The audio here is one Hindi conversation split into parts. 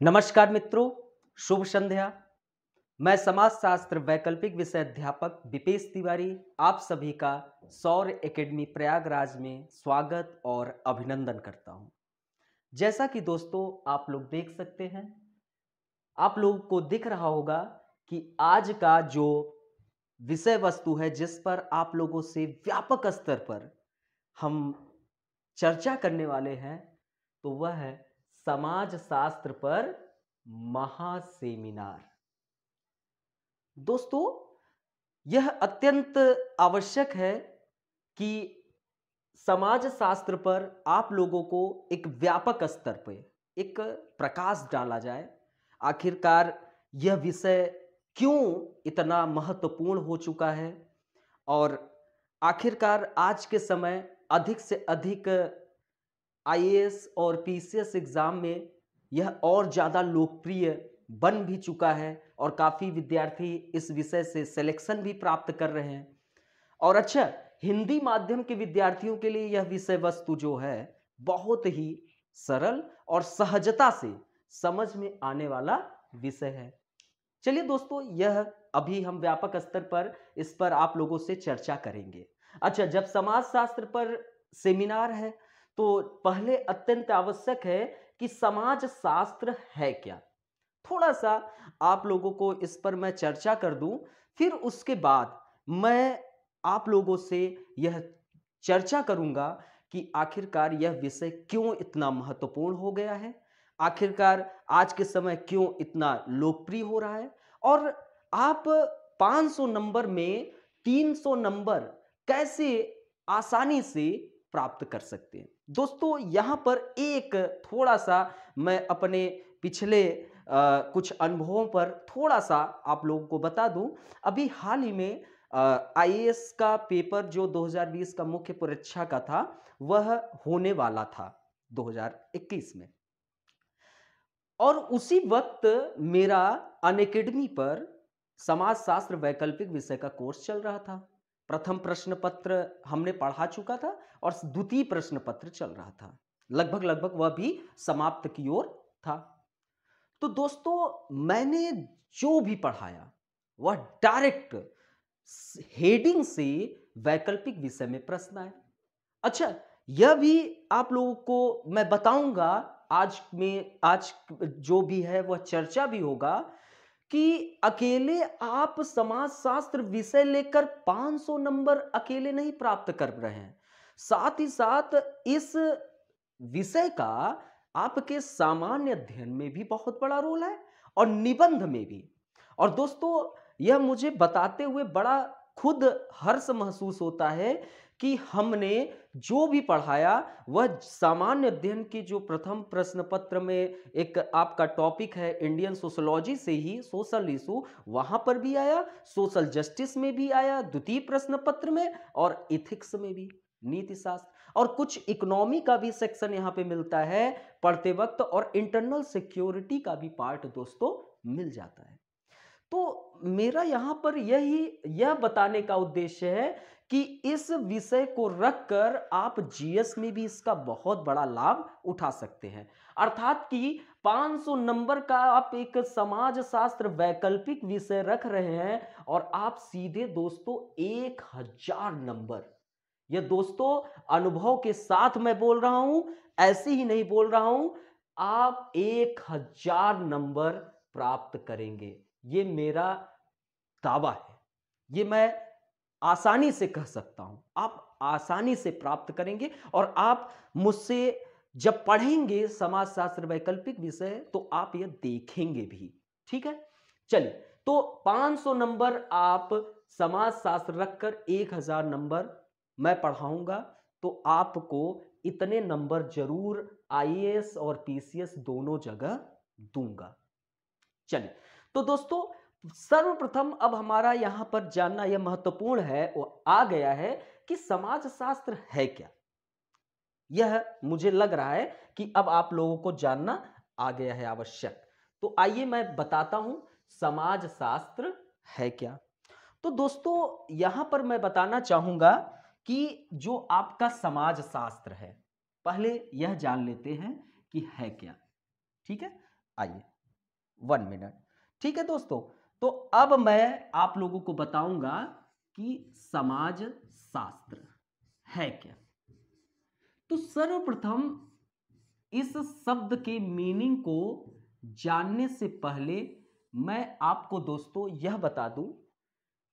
नमस्कार मित्रों, शुभ संध्या। मैं समाजशास्त्र वैकल्पिक विषय अध्यापक विपेश तिवारी आप सभी का सौर एकेडमी प्रयागराज में स्वागत और अभिनंदन करता हूं। जैसा कि दोस्तों आप लोग देख सकते हैं, आप लोगों को दिख रहा होगा कि आज का जो विषय वस्तु है जिस पर आप लोगों से व्यापक स्तर पर हम चर्चा करने वाले हैं, तो वह है समाज शास्त्र पर महासेमिनार। दोस्तों, यह अत्यंत आवश्यक है कि समाज शास्त्र पर आप लोगों को एक व्यापक स्तर पर एक प्रकाश डाला जाए। आखिरकार यह विषय क्यों इतना महत्वपूर्ण हो चुका है और आखिरकार आज के समय अधिक से अधिक आईएएस और पीसीएस एग्जाम में यह और ज़्यादा लोकप्रिय बन भी चुका है और काफ़ी विद्यार्थी इस विषय से सिलेक्शन भी प्राप्त कर रहे हैं। और अच्छा, हिंदी माध्यम के विद्यार्थियों के लिए यह विषय वस्तु जो है बहुत ही सरल और सहजता से समझ में आने वाला विषय है। चलिए दोस्तों, यह अभी हम व्यापक स्तर पर इस पर आप लोगों से चर्चा करेंगे। अच्छा, जब समाजशास्त्र पर सेमिनार है तो पहले अत्यंत आवश्यक है कि समाज शास्त्र है क्या। थोड़ा सा आप लोगों को इस पर मैं चर्चा कर दूं, फिर उसके बाद मैं आप लोगों से यह चर्चा करूंगा कि आखिरकार यह विषय क्यों इतना महत्वपूर्ण हो गया है, आखिरकार आज के समय क्यों इतना लोकप्रिय हो रहा है और आप 500 नंबर में 300 नंबर कैसे आसानी से प्राप्त कर सकते हैं। दोस्तों, यहाँ पर एक थोड़ा सा मैं अपने पिछले कुछ अनुभवों पर थोड़ा सा आप लोगों को बता दूं। अभी हाल ही में आईएएस का पेपर जो 2020 का मुख्य परीक्षा का था, वह होने वाला था 2021 में। और उसी वक्त मेरा अनअकैडमी पर समाजशास्त्र वैकल्पिक विषय का कोर्स चल रहा था। प्रथम प्रश्न पत्र हमने पढ़ा चुका था और द्वितीय प्रश्न पत्र चल रहा था। लगभग वह भी समाप्त की ओर था। तो दोस्तों, मैंने जो भी पढ़ाया वह डायरेक्ट हेडिंग से वैकल्पिक विषय में प्रश्न आए। अच्छा, यह भी आप लोगों को मैं बताऊंगा, आज जो भी है वह चर्चा भी होगा कि अकेले आप समाजशास्त्र विषय लेकर 500 नंबर अकेले नहीं प्राप्त कर रहे हैं, साथ ही साथ इस विषय का आपके सामान्य अध्ययन में भी बहुत बड़ा रोल है और निबंध में भी। और दोस्तों, यह मुझे बताते हुए बड़ा खुद हर्ष महसूस होता है कि हमने जो भी पढ़ाया वह सामान्य अध्ययन की जो प्रथम प्रश्न पत्र में एक आपका टॉपिक है इंडियन सोशियोलॉजी से ही सोशल इशू, वहां पर भी आया, सोशल जस्टिस में भी आया द्वितीय प्रश्न पत्र में, और इथिक्स में भी, नीति शास्त्र, और कुछ इकोनॉमी का भी सेक्शन यहां पे मिलता है पढ़ते वक्त, और इंटरनल सिक्योरिटी का भी पार्ट दोस्तों मिल जाता है। तो मेरा यहां पर यह बताने का उद्देश्य है कि इस विषय को रखकर आप जीएस में भी इसका बहुत बड़ा लाभ उठा सकते हैं। अर्थात कि 500 नंबर का आप एक समाज शास्त्र वैकल्पिक विषय रख रहे हैं और आप सीधे दोस्तों 1000 नंबर, यह दोस्तों अनुभव के साथ मैं बोल रहा हूं, ऐसे ही नहीं बोल रहा हूं, आप 1000 नंबर प्राप्त करेंगे। ये मेरा दावा है, ये मैं आसानी से कह सकता हूं। आप आसानी से प्राप्त करेंगे और आप मुझसे जब पढ़ेंगे समाजशास्त्र वैकल्पिक विषय तो आप यह देखेंगे भी। ठीक है, चलिए, तो 500 नंबर आप समाजशास्त्र रखकर 1000 नंबर मैं पढ़ाऊंगा, तो आपको इतने नंबर जरूर आईएएस और पीसीएस दोनों जगह दूंगा। चलिए, तो दोस्तों, सर्वप्रथम अब हमारा यहां पर जानना यह महत्वपूर्ण है, वो आ गया है कि समाजशास्त्र है क्या। यह मुझे लग रहा है कि अब आप लोगों को जानना आ गया है आवश्यक। तो आइए मैं बताता हूं समाजशास्त्र है क्या। तो दोस्तों, यहां पर मैं बताना चाहूंगा कि जो आपका समाजशास्त्र है, पहले यह जान लेते हैं कि है क्या। ठीक है, आइए 1 मिनट। ठीक है दोस्तों, तो अब मैं आप लोगों को बताऊंगा कि समाज शास्त्र है क्या। तो सर्वप्रथम इस शब्द के मीनिंग को जानने से पहले मैं आपको दोस्तों यह बता दूं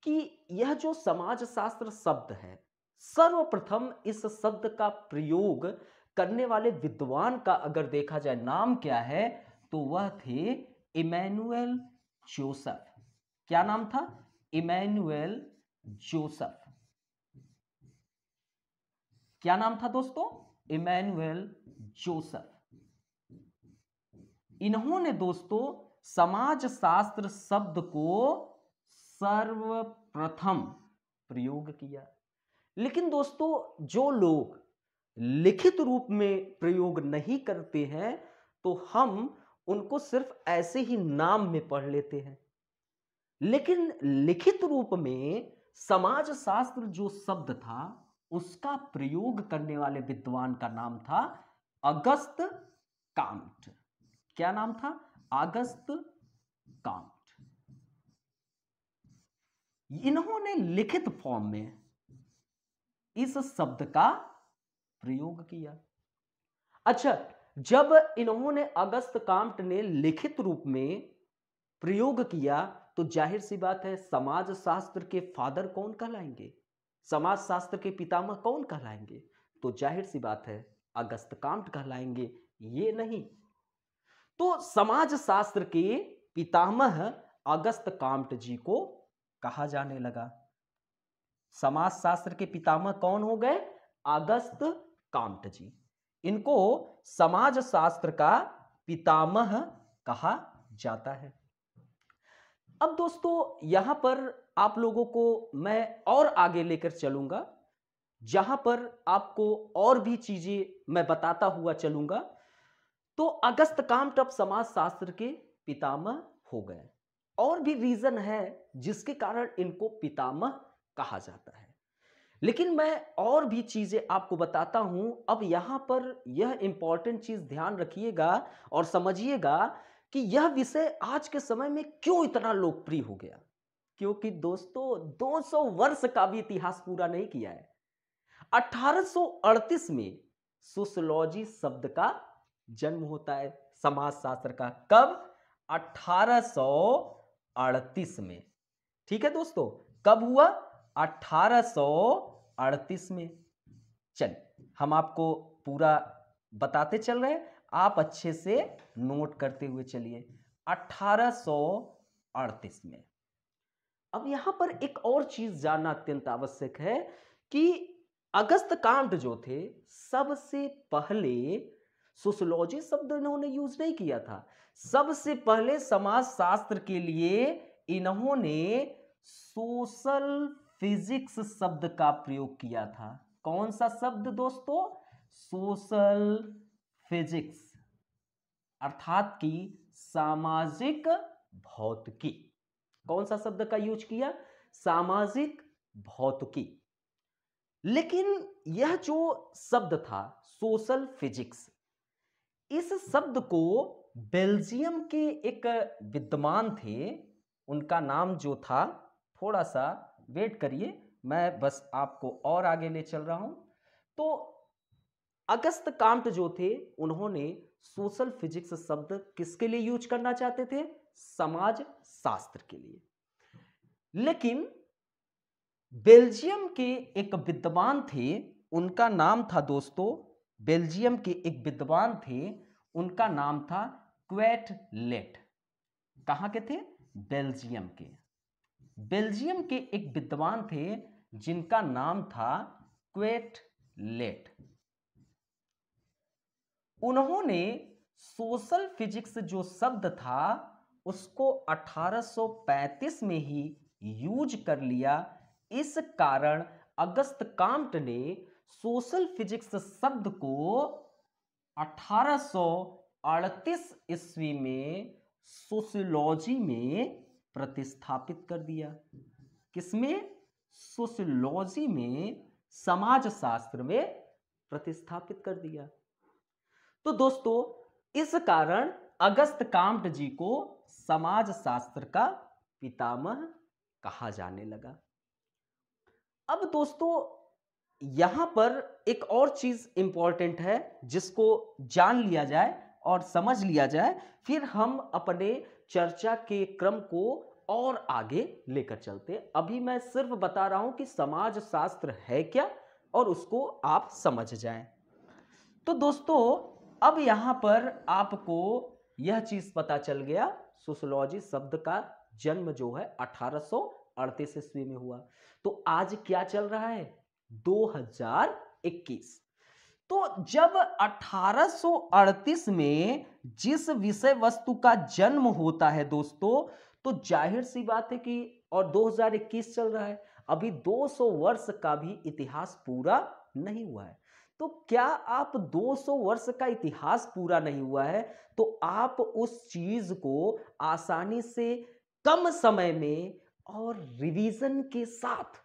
कि यह जो समाजशास्त्र शब्द है, सर्वप्रथम इस शब्द का प्रयोग करने वाले विद्वान का अगर देखा जाए नाम क्या है, तो वह थे इमैनुएल जोसेफ। क्या नाम था? Emmanuel Joseph. क्या नाम था दोस्तों? Emmanuel Joseph. इन्होंने दोस्तों समाजशास्त्र शब्द को सर्वप्रथम प्रयोग किया। लेकिन दोस्तों जो लोग लिखित रूप में प्रयोग नहीं करते हैं, तो हम उनको सिर्फ ऐसे ही नाम में पढ़ लेते हैं। लेकिन लिखित रूप में समाजशास्त्र जो शब्द था, उसका प्रयोग करने वाले विद्वान का नाम था अगस्त काम्ट। क्या नाम था? अगस्त काम्ट। इन्होंने लिखित फॉर्म में इस शब्द का प्रयोग किया। अच्छा, जब इन्होंने अगस्त काम्ट ने लिखित रूप में प्रयोग किया, तो जाहिर सी बात है समाज शास्त्र के फादर कौन कहलाएंगे, समाज शास्त्र के पितामह कौन कहलाएंगे? तो जाहिर सी बात है अगस्त काम्ट कहलाएंगे, ये नहीं। तो समाज शास्त्र के पितामह अगस्त काम्ट जी को कहा जाने लगा। समाज शास्त्र के पितामह कौन हो गए? अगस्त काम्ट जी। इनको समाज शास्त्र का पितामह कहा जाता है। अब दोस्तों यहां पर आप लोगों को मैं और आगे लेकर चलूंगा, जहां पर आपको और भी चीजें मैं बताता हुआ चलूंगा। तो अगस्त काम्ट अब समाज शास्त्र के पितामह हो गए। और भी रीजन है जिसके कारण इनको पितामह कहा जाता है, लेकिन मैं और भी चीजें आपको बताता हूं। अब यहां पर यह इंपॉर्टेंट चीज ध्यान रखिएगा और समझिएगा कि यह विषय आज के समय में क्यों इतना लोकप्रिय हो गया। क्योंकि दोस्तों 200 वर्ष का भी इतिहास पूरा नहीं किया है। 1838 में सोशियोलॉजी शब्द का जन्म होता है, समाजशास्त्र का। कब? 1838 में। ठीक है दोस्तों, कब हुआ? 1838 में। चलिए हम आपको पूरा बताते चल रहे हैं, आप अच्छे से नोट करते हुए चलिए। 1838 में। अब यहां पर एक और चीज जानना अत्यंत आवश्यक है कि अगस्त काम्ट जो थे, सबसे पहले सोशियोलॉजी शब्द इन्होंने यूज नहीं किया था। सबसे पहले समाज शास्त्र के लिए इन्होंने सोशल फिजिक्स शब्द का प्रयोग किया था। कौन सा शब्द दोस्तों? सोशल फिजिक्स, अर्थात कि सामाजिक भौतिकी। कौन सा शब्द का यूज किया? सामाजिक भौतिकी। लेकिन यह जो शब्द था सोशल फिजिक्स, इस शब्द को बेल्जियम के एक विद्वान थे, उनका नाम जो था, थोड़ा सा वेट करिए, मैं बस आपको और आगे ले चल रहा हूं। तो अगस्त काम्ट जो थे, उन्होंने सोशल फिजिक्स शब्द किसके लिए यूज करना चाहते थे? समाज शास्त्र के लिए। लेकिन बेल्जियम के एक विद्वान थे, उनका नाम था दोस्तों, बेल्जियम के एक विद्वान थे, उनका नाम था क्वेटलेट। कहां के थे? बेल्जियम के। बेल्जियम के एक विद्वान थे जिनका नाम था क्वेटलेट। उन्होंने सोशल फिजिक्स जो शब्द था, उसको 1835 में ही यूज कर लिया। इस कारण अगस्त काम्ट ने सोशल फिजिक्स शब्द को 1838 ईस्वी में सोशियोलॉजी में प्रतिस्थापित कर दिया। किसमें? सोशियोलॉजी में, समाजशास्त्र में प्रतिस्थापित कर दिया। तो दोस्तों इस कारण अगस्त काम्ट जी को समाज शास्त्र का पितामह कहा जाने लगा। अब दोस्तों यहां पर एक और चीज इंपॉर्टेंट है जिसको जान लिया जाए और समझ लिया जाए, फिर हम अपने चर्चा के क्रम को और आगे लेकर चलते हैं। अभी मैं सिर्फ बता रहा हूं कि समाज शास्त्र है क्या और उसको आप समझ जाएं। तो दोस्तों अब यहां पर आपको यह चीज पता चल गया, सोशियोलॉजी शब्द का जन्म जो है 1838 ईस्वी में हुआ। तो आज क्या चल रहा है, 2021। तो जब 1838 में जिस विषय वस्तु का जन्म होता है दोस्तों, तो जाहिर सी बात है कि और 2021 चल रहा है, अभी 200 वर्ष का भी इतिहास पूरा नहीं हुआ है। तो क्या आप 200 वर्ष का इतिहास पूरा नहीं हुआ है तो आप उस चीज को आसानी से कम समय में और रिवीजन के साथ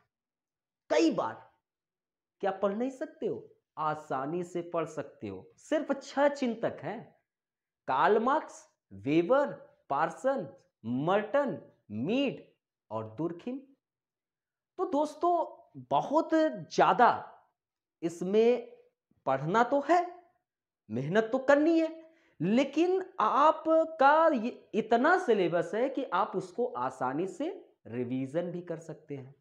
कई बार क्या पढ़ नहीं सकते हो? आसानी से पढ़ सकते हो। सिर्फ 6 चिंतक हैं, Karl Marx, Weber, Parson, Merton, Mead और दुर्खिम। तो दोस्तों बहुत ज्यादा इसमें पढ़ना तो है, मेहनत तो करनी है, लेकिन आपका ये इतना सिलेबस है कि आप उसको आसानी से रिवीजन भी कर सकते हैं।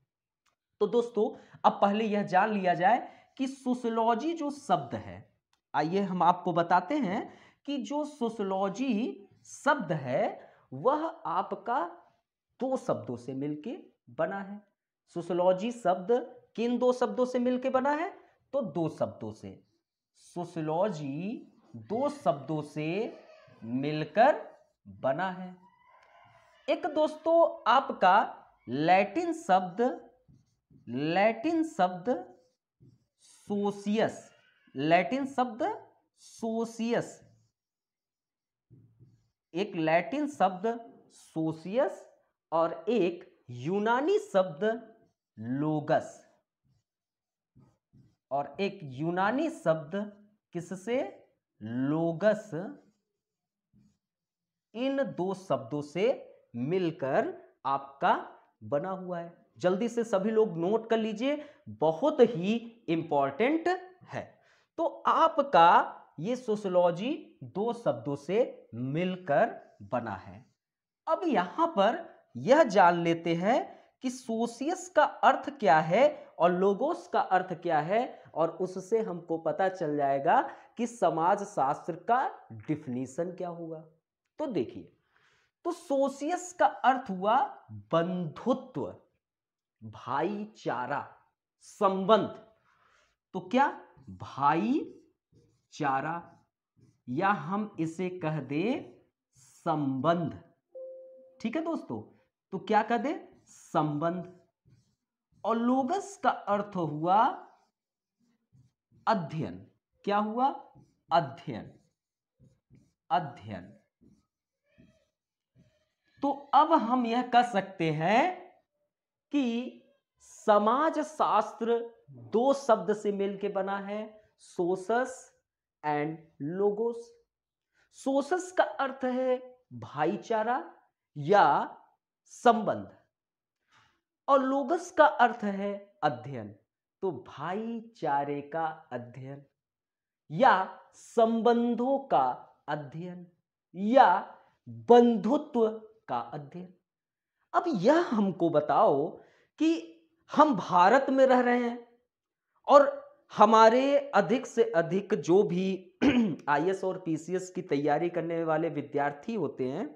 तो दोस्तों अब पहले यह जान लिया जाए कि सोशियोलॉजी जो शब्द है, आइए हम आपको बताते हैं कि जो सोशियोलॉजी शब्द है वह आपका 2 शब्दों से मिलके बना है। सोशियोलॉजी शब्द किन 2 शब्दों से मिलके बना है? तो 2 शब्दों से। सोशियोलॉजी 2 शब्दों से मिलकर बना है। एक दोस्तों आपका लैटिन शब्द सोशियस, लैटिन शब्द सोशियस, एक लैटिन शब्द सोशियस और एक यूनानी शब्द लोगस, और एक यूनानी शब्द किससे? लोगस। इन 2 शब्दों से मिलकर आपका बना हुआ है। जल्दी से सभी लोग नोट कर लीजिए, बहुत ही इंपॉर्टेंट है। तो आपका ये सोशियोलॉजी 2 शब्दों से मिलकर बना है। अब यहां पर यह जान लेते हैं कि सोशियस का अर्थ क्या है और लोगोस का अर्थ क्या है, और उससे हमको पता चल जाएगा कि समाज शास्त्र का डिफिनीशन क्या होगा। तो देखिए, तो सोशियस का अर्थ हुआ बंधुत्व, भाईचारा, संबंध। तो क्या भाईचारा, या हम इसे कह दे संबंध। ठीक है दोस्तों, तो क्या कह दे? संबंध। और लोगस का अर्थ हुआ अध्ययन। क्या हुआ? अध्ययन, अध्ययन। तो अब हम यह कह सकते हैं कि समाज शास्त्र 2 शब्द से मिलकर बना है, सोशस एंड लोगोस। सोशस का अर्थ है भाईचारा या संबंध, और लोगस का अर्थ है अध्ययन। तो भाईचारे का अध्ययन या संबंधों का अध्ययन या बंधुत्व का अध्ययन। अब यह हमको बताओ कि हम भारत में रह रहे हैं और हमारे अधिक से अधिक जो भी आईएएस और पीसीएस की तैयारी करने वाले विद्यार्थी होते हैं,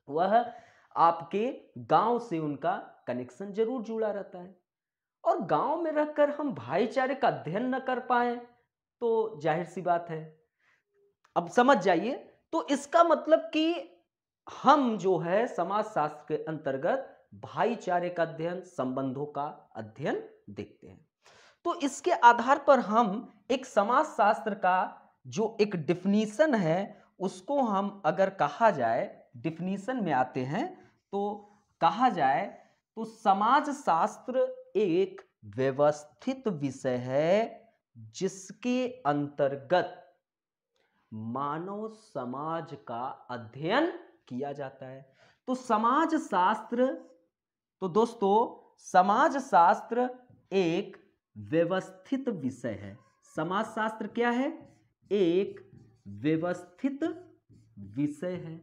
वह आपके गांव से उनका कनेक्शन जरूर जुड़ा रहता है। और गांव में रहकर हम भाईचारे का अध्ययन न कर पाए तो जाहिर सी बात है, अब समझ जाइए। तो इसका मतलब कि हम जो है समाज शास्त्र के अंतर्गत भाईचारे का अध्ययन, संबंधों का अध्ययन देखते हैं। तो इसके आधार पर हम एक समाज शास्त्र का जो एक डिफिनीशन है उसको हम अगर कहा जाए, डिफिनीशन में आते हैं तो कहा जाए तो समाज शास्त्र एक व्यवस्थित विषय है जिसके अंतर्गत मानव समाज का अध्ययन किया जाता है। तो समाज शास्त्र, तो दोस्तों समाज शास्त्र एक व्यवस्थित विषय है। समाज शास्त्र क्या है? एक व्यवस्थित विषय है।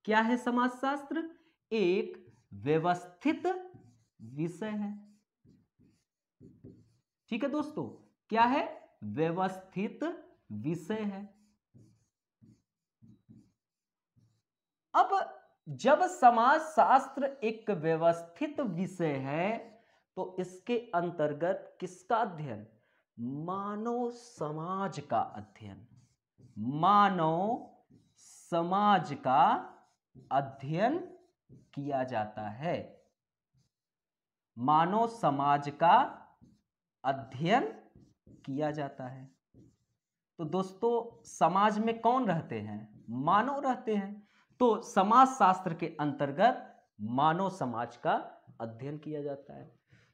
क्या है समाज शास्त्र? एक व्यवस्थित विषय है। ठीक है दोस्तों, क्या है? व्यवस्थित विषय है। अब जब समाज शास्त्र एक व्यवस्थित विषय है तो इसके अंतर्गत किसका अध्ययन? मानव समाज का अध्ययन। मानव समाज का अध्ययन किया जाता है। मानव समाज का अध्ययन किया जाता है। तो दोस्तों समाज में कौन रहते हैं? मानव रहते हैं। तो समाज शास्त्र के अंतर्गत मानव समाज का अध्ययन किया जाता है।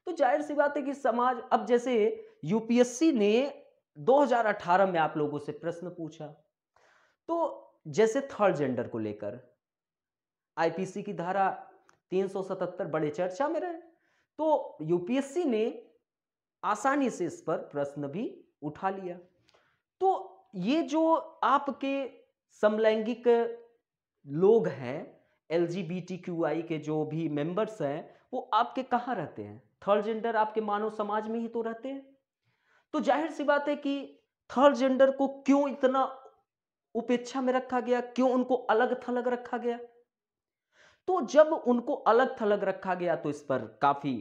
तो जाहिर सी बात है कि समाज, अब जैसे यूपीएससी ने 2018 में आप लोगों से प्रश्न पूछा, तो जैसे थर्ड जेंडर को लेकर आईपीसी की धारा 377 बड़े चर्चा में रहे, तो यूपीएससी ने आसानी से इस पर प्रश्न भी उठा लिया। तो ये जो आपके समलैंगिक लोग हैं, एलजीबीटीक्यूआई के जो भी मेंबर्स हैं, वो आपके कहाँ रहते हैं? थर्ड जेंडर आपके मानव समाज में ही तो रहते हैं। तो जाहिर सी बात है कि थर्ड जेंडर को क्यों इतना उपेक्षा में रखा गया, क्यों उनको अलग थलग रखा गया? तो जब उनको अलग थलग रखा गया तो इस पर काफी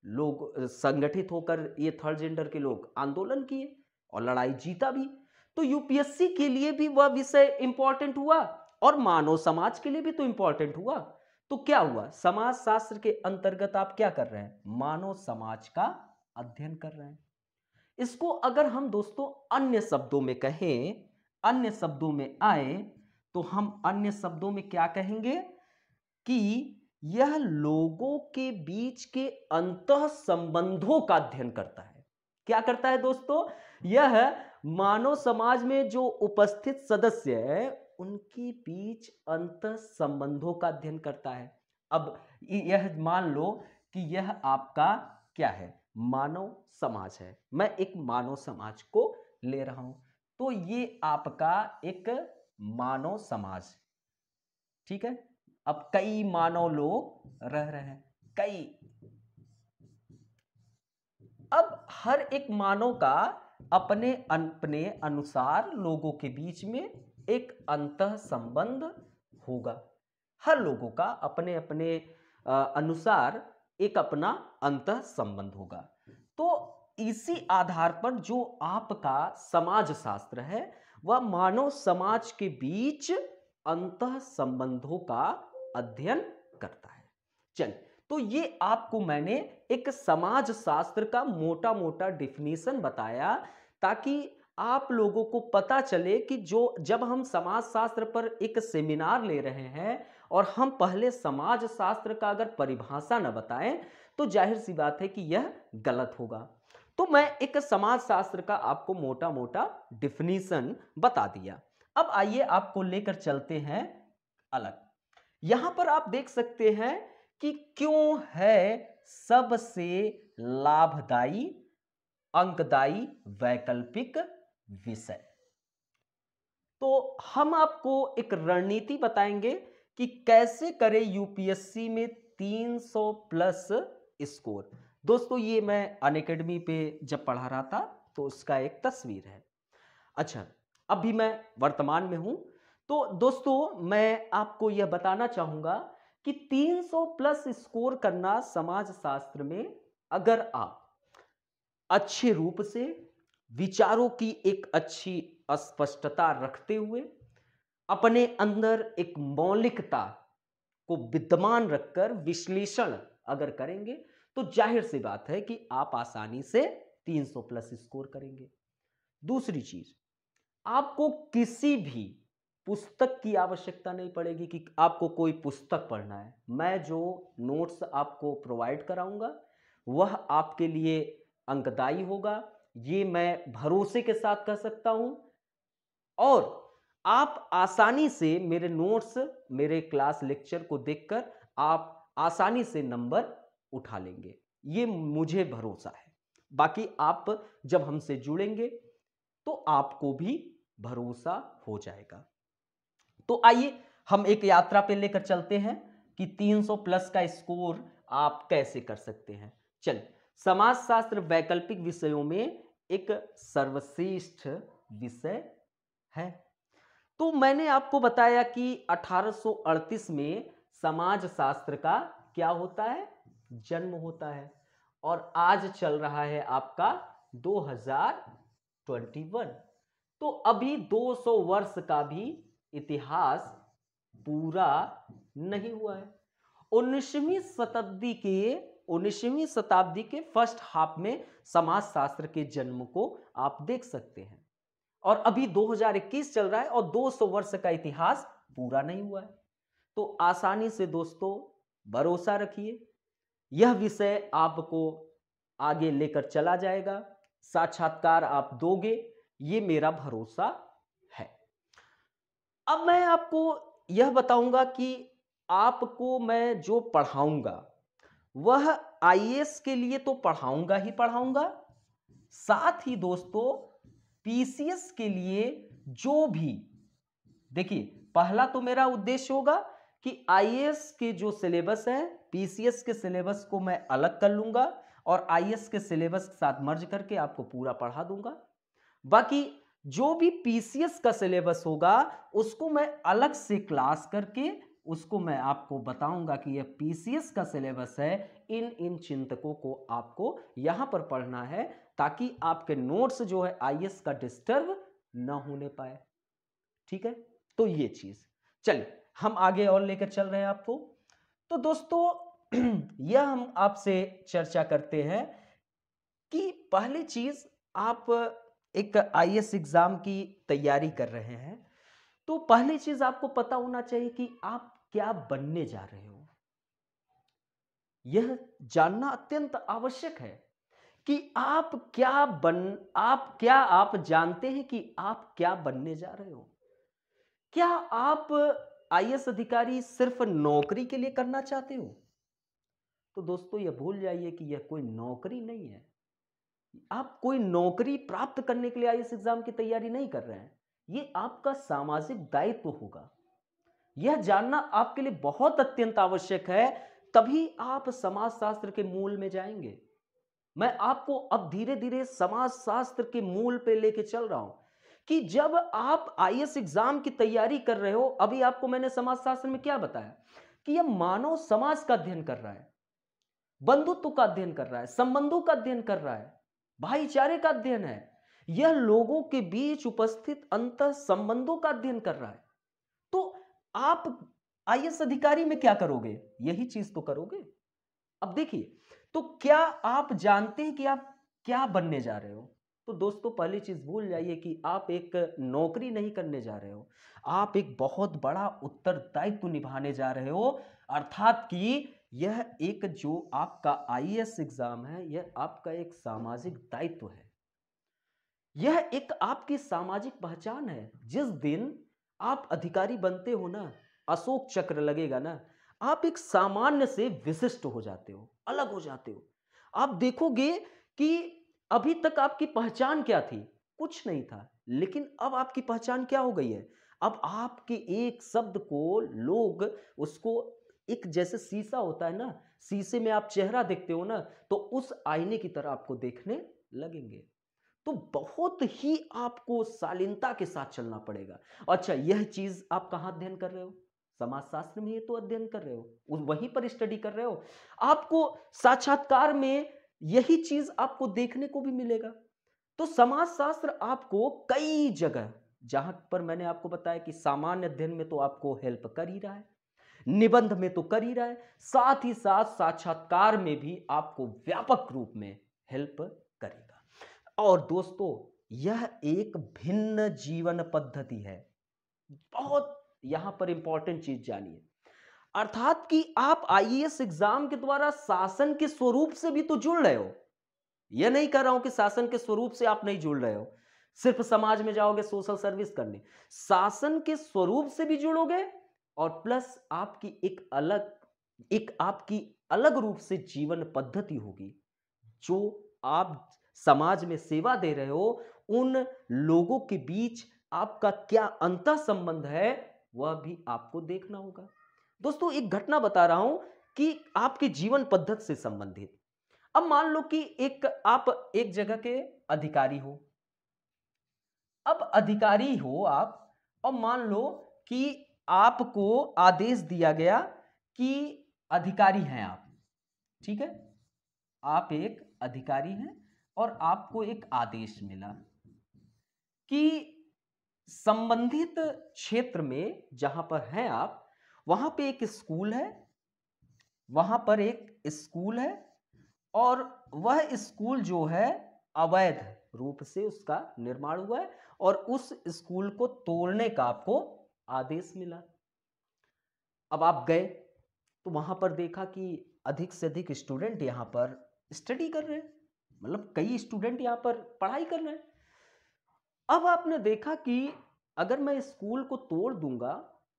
लोग संगठित होकर, ये थर्ड जेंडर के लोग आंदोलन किए और लड़ाई जीता भी। तो यूपीएससी के लिए भी वह विषय इंपॉर्टेंट हुआ और मानव समाज के लिए भी तो इंपॉर्टेंट हुआ। तो क्या हुआ? समाज शास्त्र के अंतर्गत आप क्या कर रहे हैं? मानव समाज का अध्ययन कर रहे हैं। इसको अगर हम दोस्तों अन्य शब्दों में कहें, अन्य शब्दों में आए, तो हम अन्य शब्दों में क्या कहेंगे कि यह लोगों के बीच के अंतः संबंधों का अध्ययन करता है। क्या करता है दोस्तों? यह मानव समाज में जो उपस्थित सदस्य है उनके बीच अंतः संबंधों का अध्ययन करता है। अब यह मान लो कि यह आपका क्या है? मानव समाज है। मैं एक मानव समाज को ले रहा हूं, तो ये आपका एक मानव समाज, ठीक है। अब कई मानव लोग रह रहे हैं, कई। अब हर एक मानव का अपने अपने अनुसार लोगों के बीच में एक अंतः संबंध होगा। हर लोगों का अपने अपने अनुसार एक अपना अंतः संबंध होगा। तो इसी आधार पर जो आपका समाज शास्त्र है वह मानव समाज के बीच अंतः संबंधों का अध्ययन करता है। चलिए, तो ये आपको मैंने एक समाज शास्त्र का मोटा मोटा डिफिनीशन बताया ताकि आप लोगों को पता चले कि जब हम समाज शास्त्र पर एक सेमिनार ले रहे हैं और हम पहले समाज शास्त्र का अगर परिभाषा न बताएं तो जाहिर सी बात है कि यह गलत होगा। तो मैं एक समाज शास्त्र का आपको मोटा मोटा डिफिनीशन बता दिया। अब आइए आपको लेकर चलते हैं अलग। यहां पर आप देख सकते हैं कि क्यों है सबसे लाभदायी अंकदायी वैकल्पिक विषय। तो हम आपको एक रणनीति बताएंगे कि कैसे करें यूपीएससी में 300 प्लस स्कोर। दोस्तों ये मैं अनअकैडमी पे जब पढ़ा रहा था तो उसका एक तस्वीर है। अच्छा, अभी मैं वर्तमान में हूं। तो दोस्तों मैं आपको यह बताना चाहूंगा कि 300 प्लस स्कोर करना समाज शास्त्र में, अगर आप अच्छे रूप से विचारों की एक अच्छी स्पष्टता रखते हुए अपने अंदर एक मौलिकता को विद्यमान रखकर विश्लेषण अगर करेंगे तो जाहिर सी बात है कि आप आसानी से 300 प्लस स्कोर करेंगे। दूसरी चीज, आपको किसी भी पुस्तक की आवश्यकता नहीं पड़ेगी कि आपको कोई पुस्तक पढ़ना है। मैं जो नोट्स आपको प्रोवाइड कराऊंगा वह आपके लिए अंकदायी होगा, ये मैं भरोसे के साथ कह सकता हूं। और आप आसानी से मेरे नोट्स, मेरे क्लास लेक्चर को देखकर आप आसानी से नंबर उठा लेंगे, ये मुझे भरोसा है। बाकी आप जब हमसे जुड़ेंगे तो आपको भी भरोसा हो जाएगा। तो आइए हम एक यात्रा पे लेकर चलते हैं कि 300 प्लस का स्कोर आप कैसे कर सकते हैं। चलिए, समाजशास्त्र वैकल्पिक विषयों में एक सर्वश्रेष्ठ विषय है। तो मैंने आपको बताया कि 1838 में समाजशास्त्र का क्या होता है, जन्म होता है, और आज चल रहा है आपका 2021। तो अभी 200 वर्ष का भी इतिहास पूरा नहीं हुआ है। 19वीं शताब्दी के फर्स्ट हाफ में समाजशास्त्र के जन्म को आप देख सकते हैं, और अभी 2021 चल रहा है और 200 वर्ष का इतिहास पूरा नहीं हुआ है। तो आसानी से दोस्तों भरोसा रखिए, यह विषय आपको आगे लेकर चला जाएगा, साक्षात्कार आप दोगे, ये मेरा भरोसा है। अब मैं आपको यह बताऊंगा कि आपको मैं जो पढ़ाऊंगा वह आईएएस के लिए तो पढ़ाऊंगा ही पढ़ाऊंगा, साथ ही दोस्तों पीसीएस के लिए जो भी, देखिए पहला तो मेरा उद्देश्य होगा कि आईएएस के जो सिलेबस है पीसीएस के सिलेबस को मैं अलग कर लूंगा और आईएएस के सिलेबस के साथ मर्ज करके आपको पूरा पढ़ा दूंगा। बाकी जो भी पीसीएस का सिलेबस होगा उसको मैं अलग से क्लास करके उसको मैं आपको बताऊंगा कि यह पीसीएस का सिलेबस है, इन चिंतकों को आपको यहां पर पढ़ना है ताकि आपके नोट्स जो है आईएएस का डिस्टर्ब ना होने पाए। ठीक है, तो ये चीज, चलिए हम आगे और लेकर चल रहे हैं आपको। तो दोस्तों यह हम आपसे चर्चा करते हैं कि पहली चीज, आप एक आईएएस एग्जाम की तैयारी कर रहे हैं तो पहली चीज आपको पता होना चाहिए कि आप क्या बनने जा रहे हो। यह जानना अत्यंत आवश्यक है कि आप आप जानते हैं कि आप क्या बनने जा रहे हो। क्या आप आईएएस अधिकारी सिर्फ नौकरी के लिए करना चाहते हो? तो दोस्तों यह भूल जाइए कि यह कोई नौकरी नहीं है। आप कोई नौकरी प्राप्त करने के लिए आईएएस एग्जाम की तैयारी नहीं कर रहे हैं, ये आपका सामाजिक दायित्व होगा। यह जानना आपके लिए बहुत अत्यंत आवश्यक है, तभी आप समाजशास्त्र के मूल में जाएंगे। मैं आपको अब धीरे धीरे समाजशास्त्र के मूल पे लेके चल रहा हूं कि जब आप आईएएस एग्जाम की तैयारी कर रहे हो, अभी आपको मैंने समाजशास्त्र में क्या बताया कि यह मानव समाज का अध्ययन कर रहा है, बंधुत्व का अध्ययन कर रहा है, संबंधों का अध्ययन कर रहा है, भाईचारे का अध्ययन है, यह लोगों के बीच उपस्थित अंतः संबंधों का अध्ययन कर रहा है। तो आप आईएएस अधिकारी में क्या करोगे? यही चीज तो करोगे। अब देखिए, तो क्या आप जानते हैं कि आप क्या बनने जा रहे हो? तो दोस्तों पहली चीज भूल जाइए कि आप एक नौकरी नहीं करने जा रहे हो, आप एक बहुत बड़ा उत्तरदायित्व निभाने जा रहे हो। अर्थात कि यह एक जो आपका आईएएस एग्जाम है, यह आपका एक सामाजिक दायित्व है, यह एक आपकी सामाजिक पहचान है। जिस दिन आप अधिकारी बनते हो ना, अशोक चक्र लगेगा ना, आप एक सामान्य से विशिष्ट हो जाते हो, अलग हो जाते हो। आप देखोगे कि अभी तक आपकी पहचान क्या थी? कुछ नहीं था, लेकिन अब आपकी पहचान क्या हो गई है? अब आपके एक शब्द को लोग उसको, एक जैसे शीशा होता है ना, शीशे में आप चेहरा देखते हो ना, तो उस आईने की तरह आपको देखने लगेंगे। तो बहुत ही आपको शालीनता के साथ चलना पड़ेगा। अच्छा, यह चीज आप कहां अध्ययन कर रहे हो? समाजशास्त्र में ही तो अध्ययन कर रहे हो, वहीं पर स्टडी कर रहे हो। आपको साक्षात्कार में यही चीज आपको देखने को भी मिलेगा। तो समाजशास्त्र आपको कई जगह, जहां पर मैंने आपको बताया कि सामान्य अध्ययन में तो आपको हेल्प कर ही रहा है, निबंध में तो कर ही रहा है, साथ ही साथ साक्षात्कार में भी आपको व्यापक रूप में हेल्प करेगा। और दोस्तों यह एक भिन्न जीवन पद्धति है। बहुत यहां पर इंपॉर्टेंट चीज जानिए, अर्थात कि आप आईएएस एग्जाम के द्वारा शासन के स्वरूप से भी तो जुड़ रहे हो। यह नहीं कर रहा हूं कि शासन के स्वरूप से आप नहीं जुड़ रहे हो, सिर्फ समाज में जाओगे सोशल सर्विस करने, शासन के स्वरूप से भी जुड़ोगे और प्लस आपकी अलग रूप से जीवन पद्धति होगी। जो आप समाज में सेवा दे रहे हो, उन लोगों के बीच आपका क्या अंतः संबंध है, वह भी आपको देखना होगा। दोस्तों, एक घटना बता रहा हूं कि आपके जीवन पद्धति से संबंधित। अब मान लो कि आप एक जगह के अधिकारी हो। अब अधिकारी हो आप, और मान लो कि आपको आदेश दिया गया कि अधिकारी हैं आप, ठीक है? आप एक अधिकारी हैं और आपको एक आदेश मिला कि संबंधित क्षेत्र में जहां पर हैं आप, वहां पे एक स्कूल है, वहां पर एक स्कूल है और वह स्कूल जो है अवैध रूप से उसका निर्माण हुआ है और उस स्कूल को तोड़ने का आपको आदेश मिला। अब आप गए तो वहां पर देखा कि अधिक से अधिक स्टूडेंट यहां पर स्टडी कर रहे हैं, मतलब कई स्टूडेंट यहां पर पढ़ाई कर रहे हैं। अब आपने देखा कि अगर मैं स्कूल को तोड़ दूंगा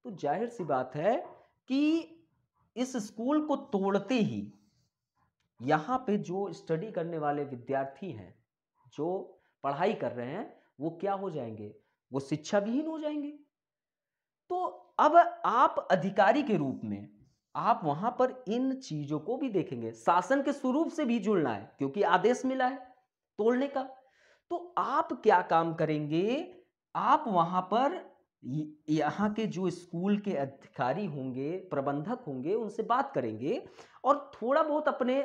तो जाहिर सी बात है कि इस स्कूल को तोड़ते ही यहाँ पे जो स्टडी करने वाले विद्यार्थी हैं, जो पढ़ाई कर रहे हैं, वो क्या हो जाएंगे? वो शिक्षा विहीन हो जाएंगे। तो अब आप अधिकारी के रूप में आप वहां पर इन चीजों को भी देखेंगे। शासन के स्वरूप से भी जुड़ना है क्योंकि आदेश मिला है तोड़ने का। तो आप क्या काम करेंगे? आप वहां पर यहाँ के जो स्कूल के अधिकारी होंगे, प्रबंधक होंगे, उनसे बात करेंगे और थोड़ा बहुत अपने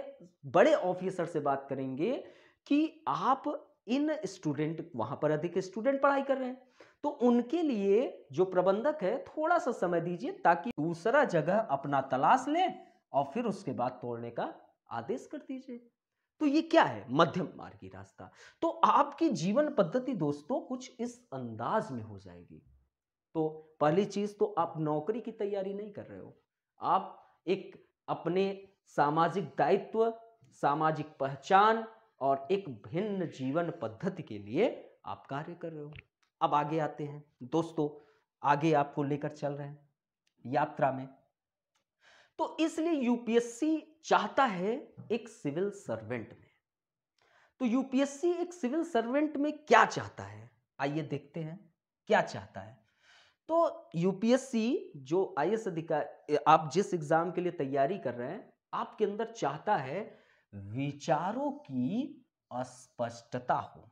बड़े ऑफिसर से बात करेंगे कि आप इन स्टूडेंट, वहां पर अधिक स्टूडेंट पढ़ाई कर रहे हैं, तो उनके लिए जो प्रबंधक है थोड़ा सा समय दीजिए ताकि दूसरा जगह अपना तलाश लें और फिर उसके बाद तोड़ने का आदेश कर दीजिए। तो ये क्या है? मध्यम मार्गी रास्ता। तो आपकी जीवन पद्धति दोस्तों कुछ इस अंदाज में हो जाएगी। तो पहली चीज तो आप नौकरी की तैयारी नहीं कर रहे हो, आप एक अपने सामाजिक दायित्व, सामाजिक पहचान और एक भिन्न जीवन पद्धति के लिए आप कार्य कर रहे हो। अब आगे आते हैं दोस्तों, आगे आपको लेकर चल रहे हैं यात्रा में। तो इसलिए यूपीएससी चाहता है एक सिविल सर्वेंट में। तो यूपीएससी एक सिविल सर्वेंट में क्या चाहता है, आइए देखते हैं क्या चाहता है। तो यूपीएससी जो आईएएस अधिकारी, आप जिस एग्जाम के लिए तैयारी कर रहे हैं, आपके अंदर चाहता है विचारों की अस्पष्टता हो।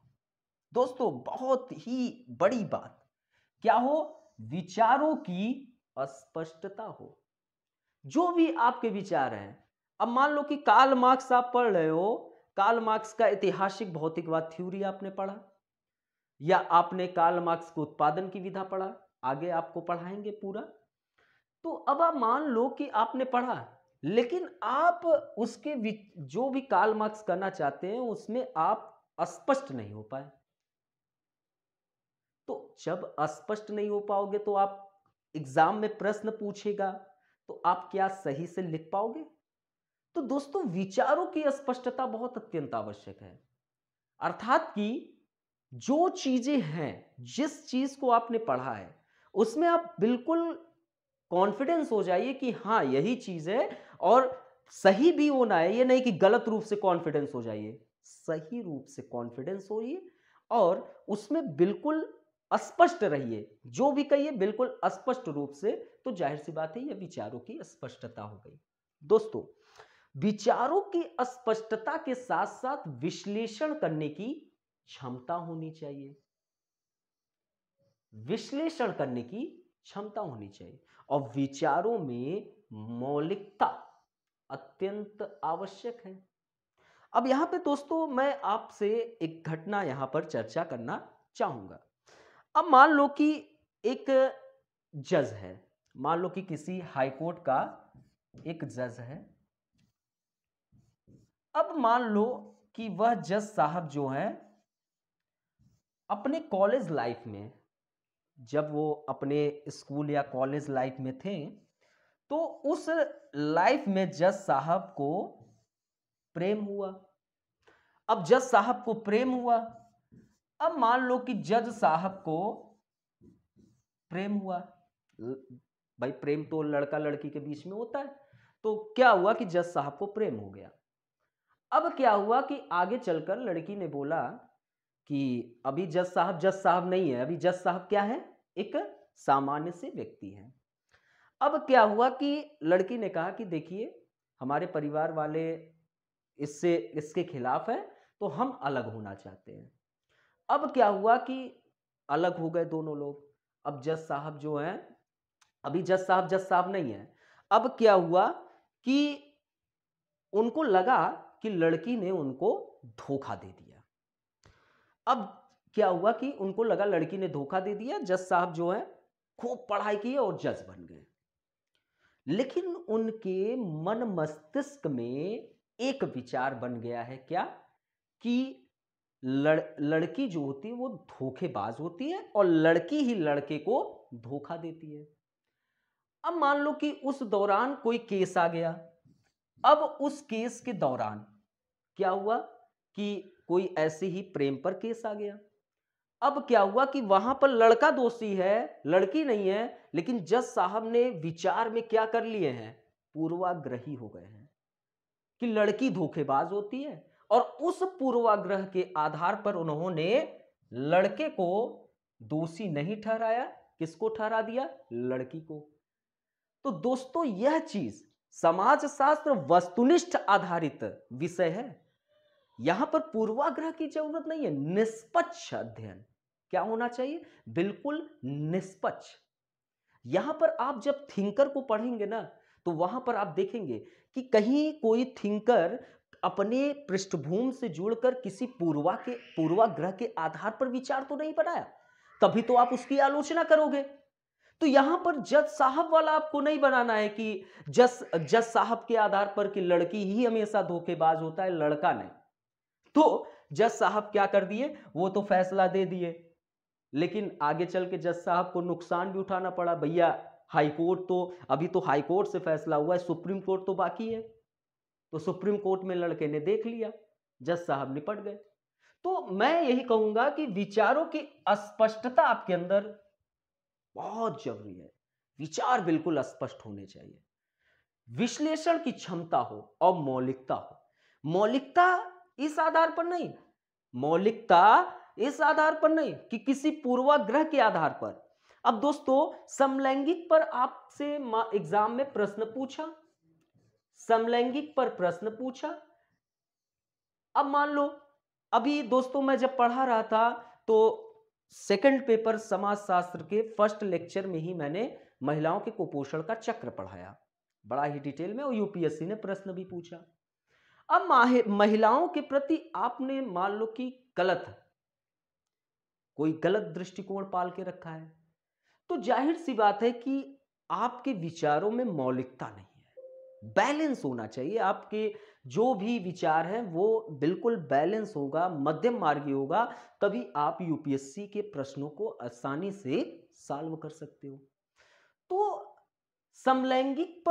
दोस्तों, बहुत ही बड़ी बात, क्या हो? विचारों की अस्पष्टता हो। जो भी आपके विचार हैं, अब मान लो कि कार्ल मार्क्स आप पढ़ रहे हो, कार्ल मार्क्स का ऐतिहासिक भौतिकवाद थ्योरी आपने पढ़ा, या आपने कार्ल मार्क्स को उत्पादन की विधा पढ़ा, आगे आपको पढ़ाएंगे पूरा। तो अब आप मान लो कि आपने पढ़ा, लेकिन आप उसके जो भी कार्ल मार्क्स करना चाहते हैं उसमें आप स्पष्ट नहीं हो पाए। तो जब अस्पष्ट नहीं हो पाओगे तो आप एग्जाम में प्रश्न पूछेगा तो आप क्या सही से लिख पाओगे? तो दोस्तों, विचारों की स्पष्टता बहुत अत्यंत आवश्यक है। अर्थात कि जो चीजें हैं, जिस चीज को आपने पढ़ा है, उसमें आप बिल्कुल कॉन्फिडेंस हो जाइए कि हाँ यही चीज है, और सही भी होना है, ये नहीं कि गलत रूप से कॉन्फिडेंस हो जाइए, सही रूप से कॉन्फिडेंस होइए और उसमें बिल्कुल स्पष्ट रहिए, जो भी कहिए बिल्कुल स्पष्ट रूप से। तो जाहिर सी बात है, यह विचारों की स्पष्टता हो गई। दोस्तों, विचारों की स्पष्टता के साथ साथ विश्लेषण करने की क्षमता होनी चाहिए। विश्लेषण करने की क्षमता होनी चाहिए और विचारों में मौलिकता अत्यंत आवश्यक है। अब यहां पे दोस्तों मैं आपसे एक घटना यहां पर चर्चा करना चाहूंगा। अब मान लो कि एक जज है, मान लो कि किसी हाई कोर्ट का एक जज है। अब मान लो कि वह जज साहब जो है अपने कॉलेज लाइफ में, जब वो अपने स्कूल या कॉलेज लाइफ में थे, तो उस लाइफ में जज साहब को प्रेम हुआ। अब जज साहब को प्रेम हुआ, अब मान लो कि जज साहब को प्रेम हुआ। भाई प्रेम तो लड़का लड़की के बीच में होता है। तो क्या हुआ कि जज साहब को प्रेम हो गया। अब क्या हुआ कि आगे चलकर लड़की ने बोला कि अभी जज साहब नहीं है, अभी जज साहब क्या है, एक सामान्य से व्यक्ति हैं। अब क्या हुआ कि लड़की ने कहा कि देखिए हमारे परिवार वाले इससे इसके खिलाफ है, तो हम अलग होना चाहते हैं। अब क्या हुआ कि अलग हो गए दोनों लोग। अब जज साहब जो हैं, अभी जज साहब नहीं है। अब क्या हुआ कि उनको लगा कि लड़की ने उनको धोखा दे दिया। अब क्या हुआ कि उनको लगा लड़की ने धोखा दे दिया। जज साहब जो है खूब पढ़ाई की और जज बन गए। लेकिन उनके मन मस्तिष्क में एक विचार बन गया है, क्या कि लड़की जो होती है वो धोखेबाज होती है और लड़की ही लड़के को धोखा देती है। अब मान लो कि उस दौरान कोई केस आ गया। अब उस केस के दौरान क्या हुआ कि कोई ऐसे ही प्रेम पर केस आ गया। अब क्या हुआ कि वहां पर लड़का दोषी है, लड़की नहीं है, लेकिन जज साहब ने विचार में क्या कर लिए हैं, पूर्वाग्रही हो गए हैं कि लड़की धोखेबाज होती है। और उस पूर्वाग्रह के आधार पर उन्होंने लड़के को दोषी नहीं ठहराया, किसको ठहरा दिया, लड़की को। तो दोस्तों यह चीज समाजशास्त्र वस्तुनिष्ठ आधारित विषय है। यहां पर पूर्वाग्रह की जरूरत नहीं है, निष्पक्ष अध्ययन क्या होना चाहिए, बिल्कुल निष्पक्ष। यहां पर आप जब थिंकर को पढ़ेंगे ना, तो वहां पर आप देखेंगे कि कहीं कोई थिंकर अपने पृष्ठभूमि से जुड़कर किसी पूर्वाग्रह के आधार पर विचार तो नहीं बनाया, तभी तो आप उसकी आलोचना करोगे। तो यहां पर जज साहब वाला आपको नहीं बनाना है कि जज साहब के आधार पर कि लड़की ही हमेशा धोखेबाज होता है, लड़का नहीं। तो जज साहब क्या कर दिए, वो तो फैसला दे दिए, लेकिन आगे चल के जज साहब को नुकसान भी उठाना पड़ा। भैया हाईकोर्ट तो अभी तो हाईकोर्ट से फैसला हुआ है, सुप्रीम कोर्ट तो बाकी है। तो सुप्रीम कोर्ट में लड़के ने देख लिया, जज साहब निपट गए। तो मैं यही कहूंगा कि विचारों की अस्पष्टता आपके अंदर बहुत जरूरी है। विचार बिल्कुल स्पष्ट होने चाहिए, विश्लेषण की क्षमता हो और मौलिकता हो। मौलिकता इस आधार पर नहीं, मौलिकता इस आधार पर नहीं कि किसी पूर्वाग्रह के आधार पर। अब दोस्तों समलैंगिक पर आपसे एग्जाम में प्रश्न पूछा, समलैंगिक पर प्रश्न पूछा। अब मान लो अभी दोस्तों मैं जब पढ़ा रहा था तो सेकंड पेपर समाजशास्त्र के फर्स्ट लेक्चर में ही मैंने महिलाओं के कुपोषण का चक्र पढ़ाया बड़ा ही डिटेल में, और यूपीएससी ने प्रश्न भी पूछा। अब महिलाओं के प्रति आपने मान लो कि कोई गलत दृष्टिकोण पाल के रखा है, तो जाहिर सी बात है कि आपके विचारों में मौलिकता नहीं है। बैलेंस होना चाहिए, आपके जो भी विचार हैं वो बिल्कुल बैलेंस होगा, मध्यम मार्गी होगा, तभी आप यूपीएससी के प्रश्नों को आसानी से सॉल्व कर सकते हो। तो समलैंगिक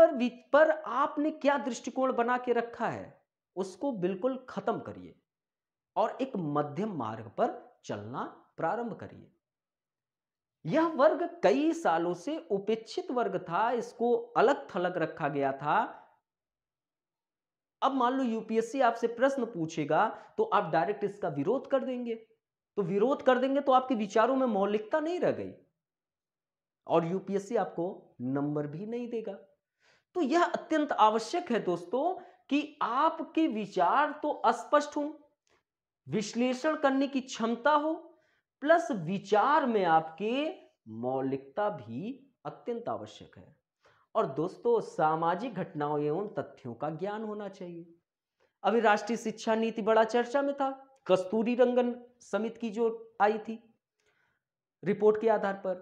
पर आपने क्या दृष्टिकोण बना के रखा है, उसको बिल्कुल खत्म करिए और एक मध्यम मार्ग पर चलना प्रारंभ करिए। यह वर्ग कई सालों से उपेक्षित वर्ग था, इसको अलग थलग रखा गया था। अब मान लो यूपीएससी आपसे प्रश्न पूछेगा तो आप डायरेक्ट इसका विरोध कर देंगे, तो विरोध कर देंगे तो आपके विचारों में मौलिकता नहीं रह गई और यूपीएससी आपको नंबर भी नहीं देगा। तो यह अत्यंत आवश्यक है दोस्तों कि आपके विचार तो स्पष्ट हो, विश्लेषण करने की क्षमता हो, प्लस विचार में आपके मौलिकता भी अत्यंत आवश्यक है। और दोस्तों सामाजिक घटनाओं एवं तथ्यों का ज्ञान होना चाहिए। अभी राष्ट्रीय शिक्षा नीति बड़ा चर्चा में था, कस्तूरी रंगन समिति की जो आई थी रिपोर्ट के आधार पर,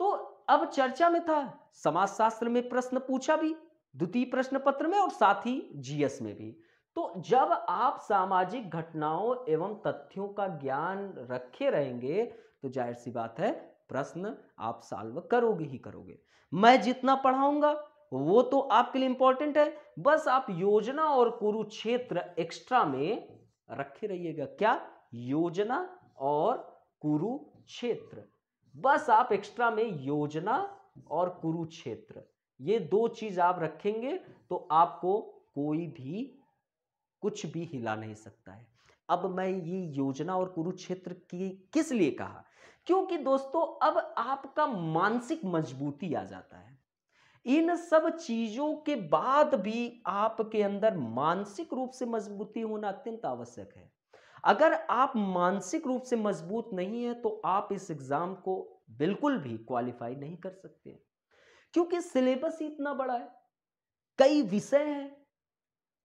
तो अब चर्चा में था। समाजशास्त्र में प्रश्न पूछा भी द्वितीय प्रश्न पत्र में और साथ ही जीएस में भी। तो जब आप सामाजिक घटनाओं एवं तथ्यों का ज्ञान रखे रहेंगे तो जाहिर सी बात है प्रश्न आप सॉल्व करोगे ही करोगे। मैं जितना पढ़ाऊंगा वो तो आपके लिए इंपॉर्टेंट है, बस आप योजना और कुरुक्षेत्र एक्स्ट्रा में रखे रहिएगा। क्या, योजना और कुरुक्षेत्र। बस आप एक्स्ट्रा में योजना और कुरुक्षेत्र, ये दो चीज आप रखेंगे तो आपको कोई भी कुछ भी हिला नहीं सकता है। अब मैं ये योजना और कुरुक्षेत्र की किस लिए कहा, क्योंकि दोस्तों अब आपका मानसिक मजबूती आ जाता है। इन सब चीजों के बाद भी आपके अंदर मानसिक रूप से मजबूती होना अत्यंत आवश्यक है। अगर आप मानसिक रूप से मजबूत नहीं है तो आप इस एग्जाम को बिल्कुल भी क्वालिफाई नहीं कर सकते, क्योंकि सिलेबस ही इतना बड़ा है, कई विषय हैं।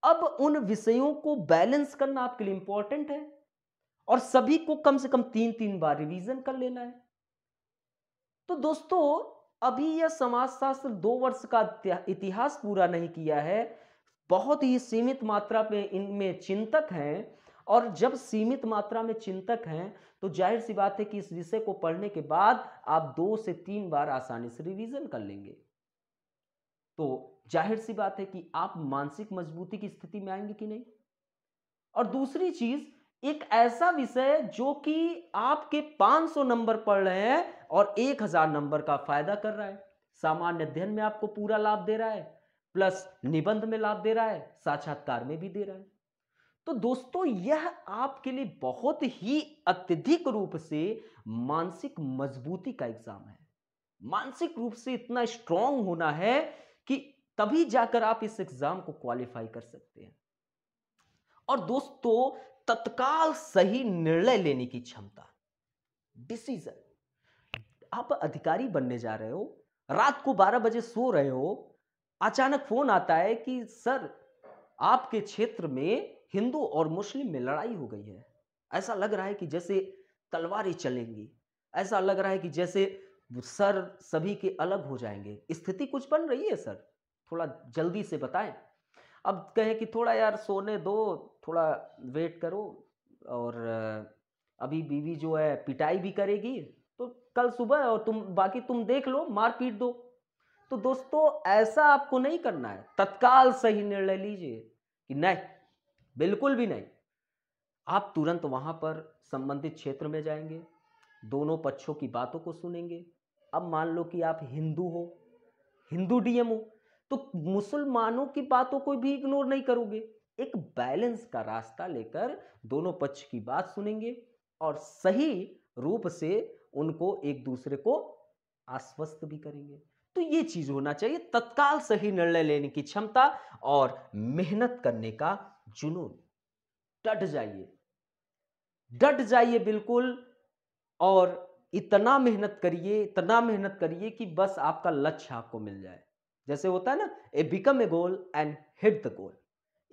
अब उन विषयों को बैलेंस करना आपके लिए इंपॉर्टेंट है और सभी को कम से कम 3-3 बार रिवीजन कर लेना है। तो दोस्तों, अभी यह समाजशास्त्र 2 वर्ष का इतिहास पूरा नहीं किया है। बहुत ही सीमित मात्रा में इनमें चिंतक हैं, और जब सीमित मात्रा में चिंतक हैं तो जाहिर सी बात है कि इस विषय को पढ़ने के बाद आप 2 से 3 बार आसानी से रिवीजन कर लेंगे। तो जाहिर सी बात है कि आप मानसिक मजबूती की स्थिति में आएंगे कि नहीं। और दूसरी चीज, एक ऐसा विषय जो कि आपके 500 नंबर पढ़ रहे हैं और 1000 नंबर का फायदा कर रहा है। सामान्य अध्ययन में आपको पूरा लाभ दे रहा है, प्लस निबंध में लाभ दे रहा है, साक्षात्कार में भी दे रहा है। तो दोस्तों, यह आपके लिए बहुत ही अत्यधिक रूप से मानसिक मजबूती का एग्जाम है। मानसिक रूप से इतना स्ट्रांग होना है कि तभी जाकर आप इस एग्जाम को क्वालिफाई कर सकते हैं। और दोस्तों, तत्काल सही निर्णय लेने की क्षमता, डिसीजन। आप अधिकारी बनने जा रहे हो, रात को 12 बजे सो रहे हो, अचानक फोन आता है कि सर आपके क्षेत्र में हिंदू और मुस्लिम में लड़ाई हो गई है। ऐसा लग रहा है कि जैसे तलवारें चलेंगी, ऐसा लग रहा है कि जैसे सर सभी के अलग हो जाएंगे। स्थिति कुछ बन रही है सर, थोड़ा जल्दी से बताएं। अब कहें कि थोड़ा यार सोने दो, थोड़ा वेट करो, और अभी बीवी जो है पिटाई भी करेगी, तो कल सुबह और तुम देख लो, मार पीट दो। तो दोस्तों, ऐसा आपको नहीं करना है। तत्काल सही निर्णय लीजिए कि नहीं, बिल्कुल भी नहीं। आप तुरंत वहां पर संबंधित क्षेत्र में जाएंगे, दोनों पक्षों की बातों को सुनेंगे। अब मान लो कि आप हिंदू हो, हिंदू डीएम हो, तो मुसलमानों की बातों को भी इग्नोर नहीं करोगे। एक बैलेंस का रास्ता लेकर दोनों पक्ष की बात सुनेंगे और सही रूप से उनको एक दूसरे को आश्वस्त भी करेंगे। तो ये चीज होना चाहिए, तत्काल सही निर्णय लेने की क्षमता और मेहनत करने का जुनून। डट जाइए, डट जाइए बिल्कुल, और इतना मेहनत करिए, इतना मेहनत करिए कि बस आपका लक्ष्य आपको मिल जाए। जैसे होता है ना, a become a goal and hit the goal.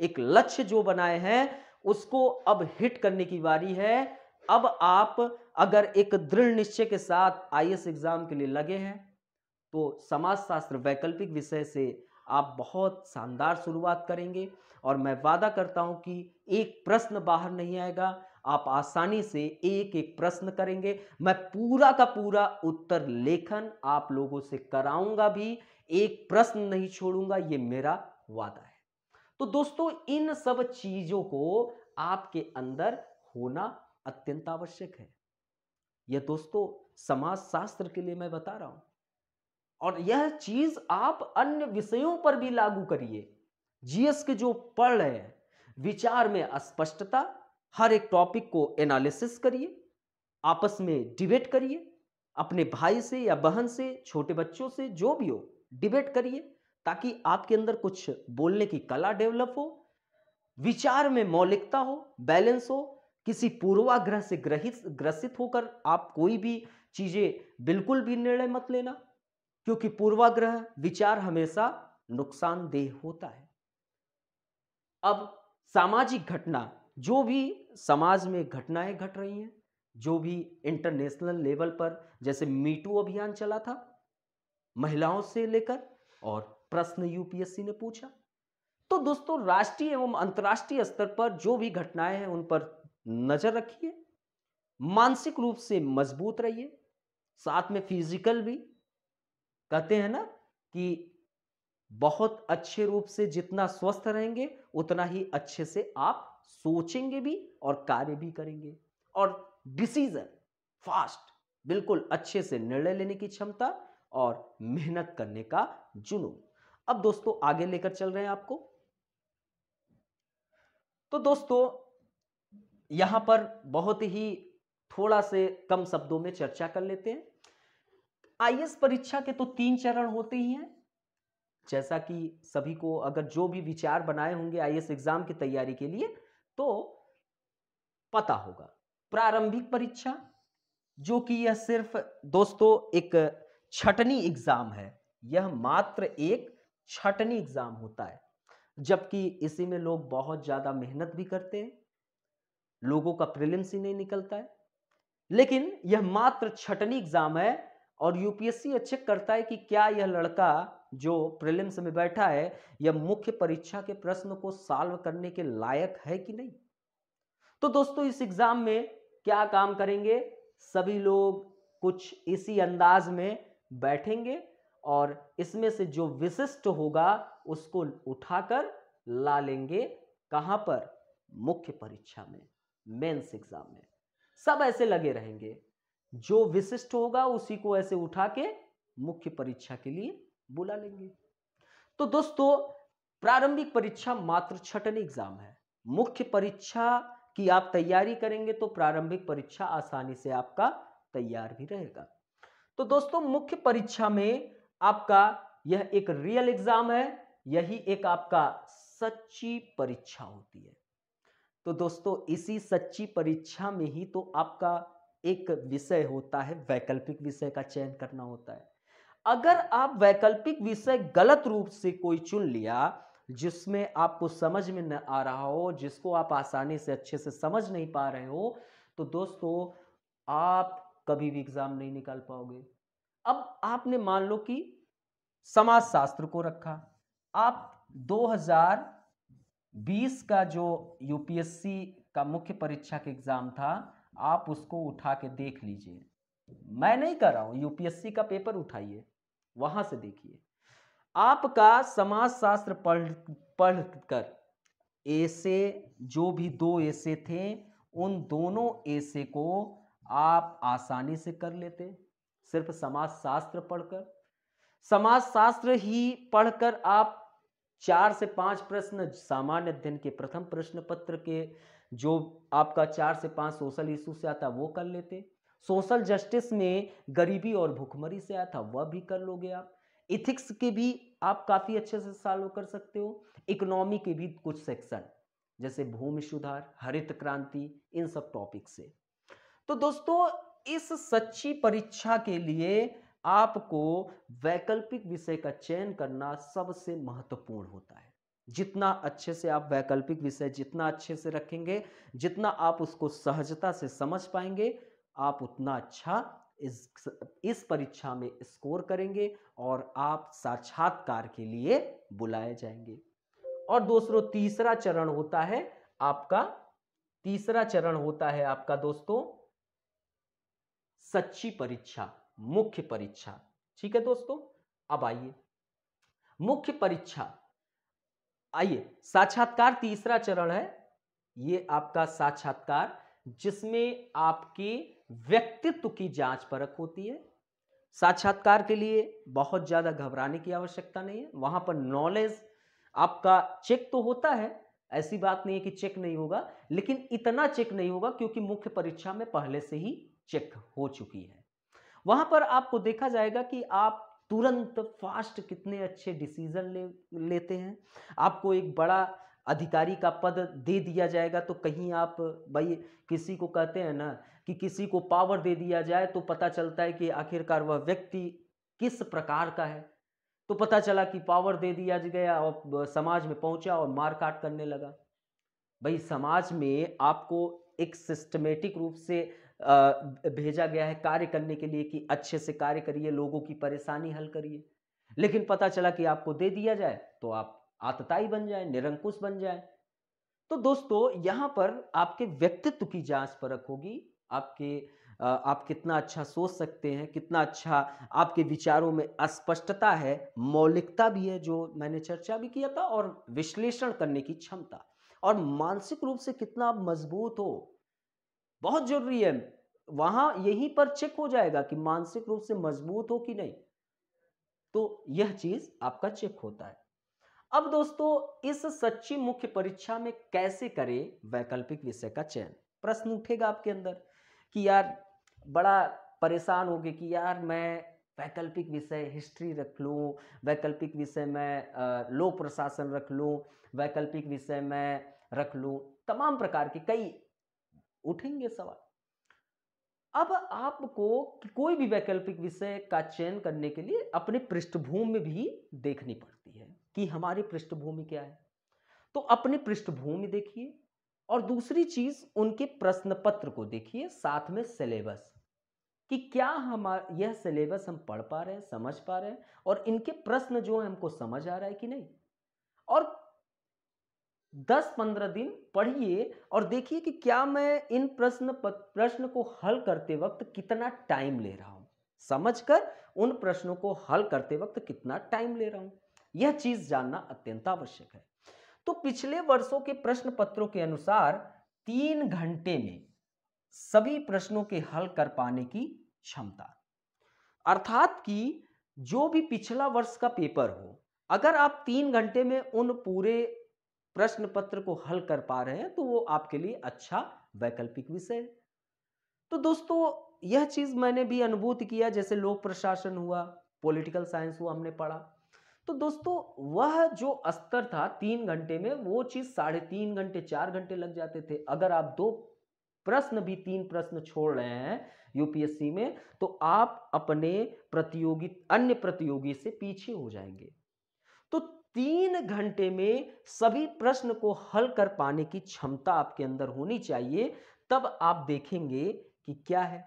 एक लक्ष्य जो बनाए हैं उसको अब हिट करने की बारी है। अब आप अगर एक दृढ़ निश्चय के साथ आईएएस एग्जाम के लिए लगे हैं तो समाजशास्त्र वैकल्पिक विषय से आप बहुत शानदार शुरुआत करेंगे, और मैं वादा करता हूं कि एक प्रश्न बाहर नहीं आएगा। आप आसानी से एक एक प्रश्न करेंगे। मैं पूरा का पूरा उत्तर लेखन आप लोगों से कराऊंगा भी, एक प्रश्न नहीं छोड़ूंगा, ये मेरा वादा है। तो दोस्तों, इन सब चीजों को आपके अंदर होना अत्यंत आवश्यक है। यह दोस्तों समाजशास्त्र के लिए मैं बता रहा हूं, और यह चीज आप अन्य विषयों पर भी लागू करिए। जीएस के जो पढ़ रहे हैं, विचार में अस्पष्टता, हर एक टॉपिक को एनालिसिस करिए, आपस में डिबेट करिए, अपने भाई से या बहन से, छोटे बच्चों से, जो भी हो, डिबेट करिए, ताकि आपके अंदर कुछ बोलने की कला डेवलप हो, विचार में मौलिकता हो, बैलेंस हो। किसी पूर्वाग्रह से ग्रसित होकर आप कोई भी चीजें बिल्कुल भी निर्णय मत लेना, क्योंकि पूर्वाग्रह विचार हमेशा नुकसानदेह होता है। अब सामाजिक घटना, जो भी समाज में घटनाएं घट रही हैं, जो भी इंटरनेशनल लेवल पर, जैसे मीटू अभियान चला था महिलाओं से लेकर, और प्रश्न यूपीएससी ने पूछा, तो दोस्तों राष्ट्रीय एवं अंतर्राष्ट्रीय स्तर पर जो भी घटनाएं हैं उन पर नजर रखिए, मानसिक रूप से मजबूत रहिए, साथ में फिजिकल भी। कहते हैं ना कि बहुत अच्छे रूप से जितना स्वस्थ रहेंगे उतना ही अच्छे से आप सोचेंगे भी और कार्य भी करेंगे। और डिसीजन, फास्ट, बिल्कुल अच्छे से निर्णय लेने की क्षमता और मेहनत करने का जुनून। अब दोस्तों आगे लेकर चल रहे हैं आपको। तो दोस्तों यहां पर बहुत ही थोड़ा से कम शब्दों में चर्चा कर लेते हैं। आईएएस परीक्षा के तो 3 चरण होते ही हैं, जैसा कि सभी को अगर जो भी विचार बनाए होंगे आईएएस एग्जाम की तैयारी के लिए तो पता होगा। प्रारंभिक परीक्षा, जो कि यह सिर्फ दोस्तों एक छटनी एग्जाम है, यह मात्र एक छटनी एग्जाम होता है, जबकि इसी में लोग बहुत ज्यादा मेहनत भी करते हैं, लोगों का प्रीलिम्स ही नहीं निकलता है, लेकिन यह मात्र छटनी एग्जाम है और यूपीएससी यह चेक करता है कि क्या यह लड़का जो प्रीलिम्स में बैठा है यह मुख्य परीक्षा के प्रश्न को सॉल्व करने के लायक है कि नहीं। तो दोस्तों इस एग्जाम में क्या काम करेंगे, सभी लोग कुछ इसी अंदाज में बैठेंगे और इसमें से जो विशिष्ट होगा उसको उठाकर ला लेंगे कहां पर, मुख्य परीक्षा में, मेंस एग्जाम में। सब ऐसे लगे रहेंगे, जो विशिष्ट होगा उसी को ऐसे उठा के मुख्य परीक्षा के लिए बुला लेंगे। तो दोस्तों प्रारंभिक परीक्षा मात्र छटनी एग्जाम है, मुख्य परीक्षा की आप तैयारी करेंगे तो प्रारंभिक परीक्षा आसानी से आपका तैयार भी रहेगा। तो दोस्तों मुख्य परीक्षा में आपका यह एक रियल एग्जाम है, यही एक आपका सच्ची परीक्षा होती है। तो दोस्तों इसी सच्ची परीक्षा में ही तो आपका एक विषय होता है, वैकल्पिक विषय का चयन करना होता है। अगर आप वैकल्पिक विषय गलत रूप से कोई चुन लिया, जिसमें आपको समझ में न आ रहा हो, जिसको आप आसानी से अच्छे से समझ नहीं पा रहे हो, तो दोस्तों आप कभी भी एग्जाम नहीं निकाल पाओगे। अब आपने मान लो कि समाज शास्त्र को रखा, आप 2020 का जो यूपीएससी का मुख्य परीक्षा का एग्जाम था, आप उसको उठा के देख लीजिए। मैं नहीं कर रहा हूं, यूपीएससी का पेपर उठाइए, वहां से देखिए। आपका समाज शास्त्र पढ़कर एसे, जो भी 2 एसे थे, उन दोनों एसे को आप आसानी से कर लेते, सिर्फ समाज शास्त्र पढ़कर। समाज शास्त्र ही पढ़कर आप 4 से 5 प्रश्न सामान्य अध्ययन के प्रथम प्रश्न पत्र के, जो आपका 4 से 5 सोशल इशू से आता वो कर लेते, सोशल जस्टिस में गरीबी और भुखमरी से आया था वह भी कर लोगे आप, इथिक्स के भी आप काफी अच्छे से सॉल्व कर सकते हो, इकोनॉमी के भी कुछ सेक्शन जैसे भूमि सुधार, हरित क्रांति, इन सब टॉपिक से। तो दोस्तों इस सच्ची परीक्षा के लिए आपको वैकल्पिक विषय का चयन करना सबसे महत्वपूर्ण होता है। जितना अच्छे से आप वैकल्पिक विषय जितना अच्छे से रखेंगे, जितना आप उसको सहजता से समझ पाएंगे, आप उतना अच्छा इस परीक्षा में स्कोर करेंगे और आप साक्षात्कार के लिए बुलाए जाएंगे। और दूसरों तीसरा चरण होता है आपका, दोस्तों सच्ची परीक्षा, मुख्य परीक्षा। ठीक है दोस्तों, अब आइए मुख्य परीक्षा, आइए साक्षात्कार तीसरा चरण है। ये आपका साक्षात्कार, जिसमें आपके व्यक्तित्व की जांच परख होती है। साक्षात्कार के लिए बहुत ज्यादा घबराने की आवश्यकता नहीं है, वहां पर नॉलेज आपका चेक तो होता है, ऐसी बात नहीं है कि चेक नहीं होगा, लेकिन इतना चेक नहीं होगा क्योंकि मुख्य परीक्षा में पहले से ही चेक हो चुकी है। वहां पर आपको देखा जाएगा कि आप तुरंत फास्ट कितने अच्छे डिसीजन लेते हैं। आपको एक बड़ा अधिकारी का पद दे दिया जाएगा तो कहीं आप, भाई किसी को कहते हैं ना कि किसी को पावर दे दिया जाए तो पता चलता है कि आखिरकार वह व्यक्ति किस प्रकार का है। तो पता चला कि पावर दे दिया गया और समाज में पहुंचा और मारकाट करने लगा। भाई समाज में आपको एक सिस्टमेटिक रूप से भेजा गया है कार्य करने के लिए कि अच्छे से कार्य करिए, लोगों की परेशानी हल करिए, लेकिन पता चला कि आपको दे दिया जाए तो आप आतताई बन जाए, निरंकुश बन जाए। तो दोस्तों यहां पर आपके व्यक्तित्व की जांच परख होगी, आप कितना अच्छा सोच सकते हैं, कितना अच्छा आपके विचारों में स्पष्टता है, मौलिकता भी है जो मैंने चर्चा भी किया था, और विश्लेषण करने की क्षमता, और मानसिक रूप से कितना आप मजबूत हो, बहुत जरूरी है। वहां यहीं पर चेक हो जाएगा कि मानसिक रूप से मजबूत हो कि नहीं। तो यह चीज आपका चेक होता है। अब दोस्तों, इस सच्ची मुख्य परीक्षा में कैसे करें वैकल्पिक विषय का चयन? प्रश्न उठेगा आपके अंदर कि यार बड़ा परेशान हो गए कि यार मैं वैकल्पिक विषय हिस्ट्री रख लूं, वैकल्पिक विषय में लोक प्रशासन रख लूं, वैकल्पिक विषय में रख लूं, तमाम प्रकार के कई उठेंगे सवाल। अब आपको कोई भी वैकल्पिक विषय का चयन करने के लिए अपने पृष्ठभूमि भी देखनी पड़ती है कि हमारी पृष्ठभूमि क्या है। तो अपनी पृष्ठभूमि देखिए, और दूसरी चीज उनके प्रश्न पत्र को देखिए, साथ में सिलेबस कि क्या हम यह सिलेबस हम पढ़ पा रहे हैं, समझ पा रहे हैं, और इनके प्रश्न जो है हमको समझ आ रहा है कि नहीं। और 10-15 दिन पढ़िए और देखिए कि क्या मैं इन प्रश्न को हल करते वक्त कितना टाइम ले रहा हूं, समझकर उन प्रश्नों को हल करते वक्त कितना टाइम ले रहा हूं, यह चीज जानना अत्यंत आवश्यक है। तो पिछले वर्षों के प्रश्न पत्रों के अनुसार 3 घंटे में सभी प्रश्नों के हल कर पाने की क्षमता, अर्थात कि जो भी पिछला वर्ष का पेपर हो, अगर आप 3 घंटे में उन पूरे प्रश्न पत्र को हल कर पा रहे हैं तो वो आपके लिए अच्छा वैकल्पिक विषय है। तो दोस्तों, यह चीज मैंने भी अनुभूति किया, जैसे लोक प्रशासन हुआ, पॉलिटिकल साइंस हुआ, हमने पढ़ा। तो दोस्तों, वह जो स्तर था 3 घंटे में, वो चीज 3.5 घंटे 4 घंटे लग जाते थे। अगर आप 2 प्रश्न भी 3 प्रश्न छोड़ रहे हैं यूपीएससी में, तो आप अपने अन्य प्रतियोगी से पीछे हो जाएंगे। तो 3 घंटे में सभी प्रश्न को हल कर पाने की क्षमता आपके अंदर होनी चाहिए। तब आप देखेंगे कि क्या है,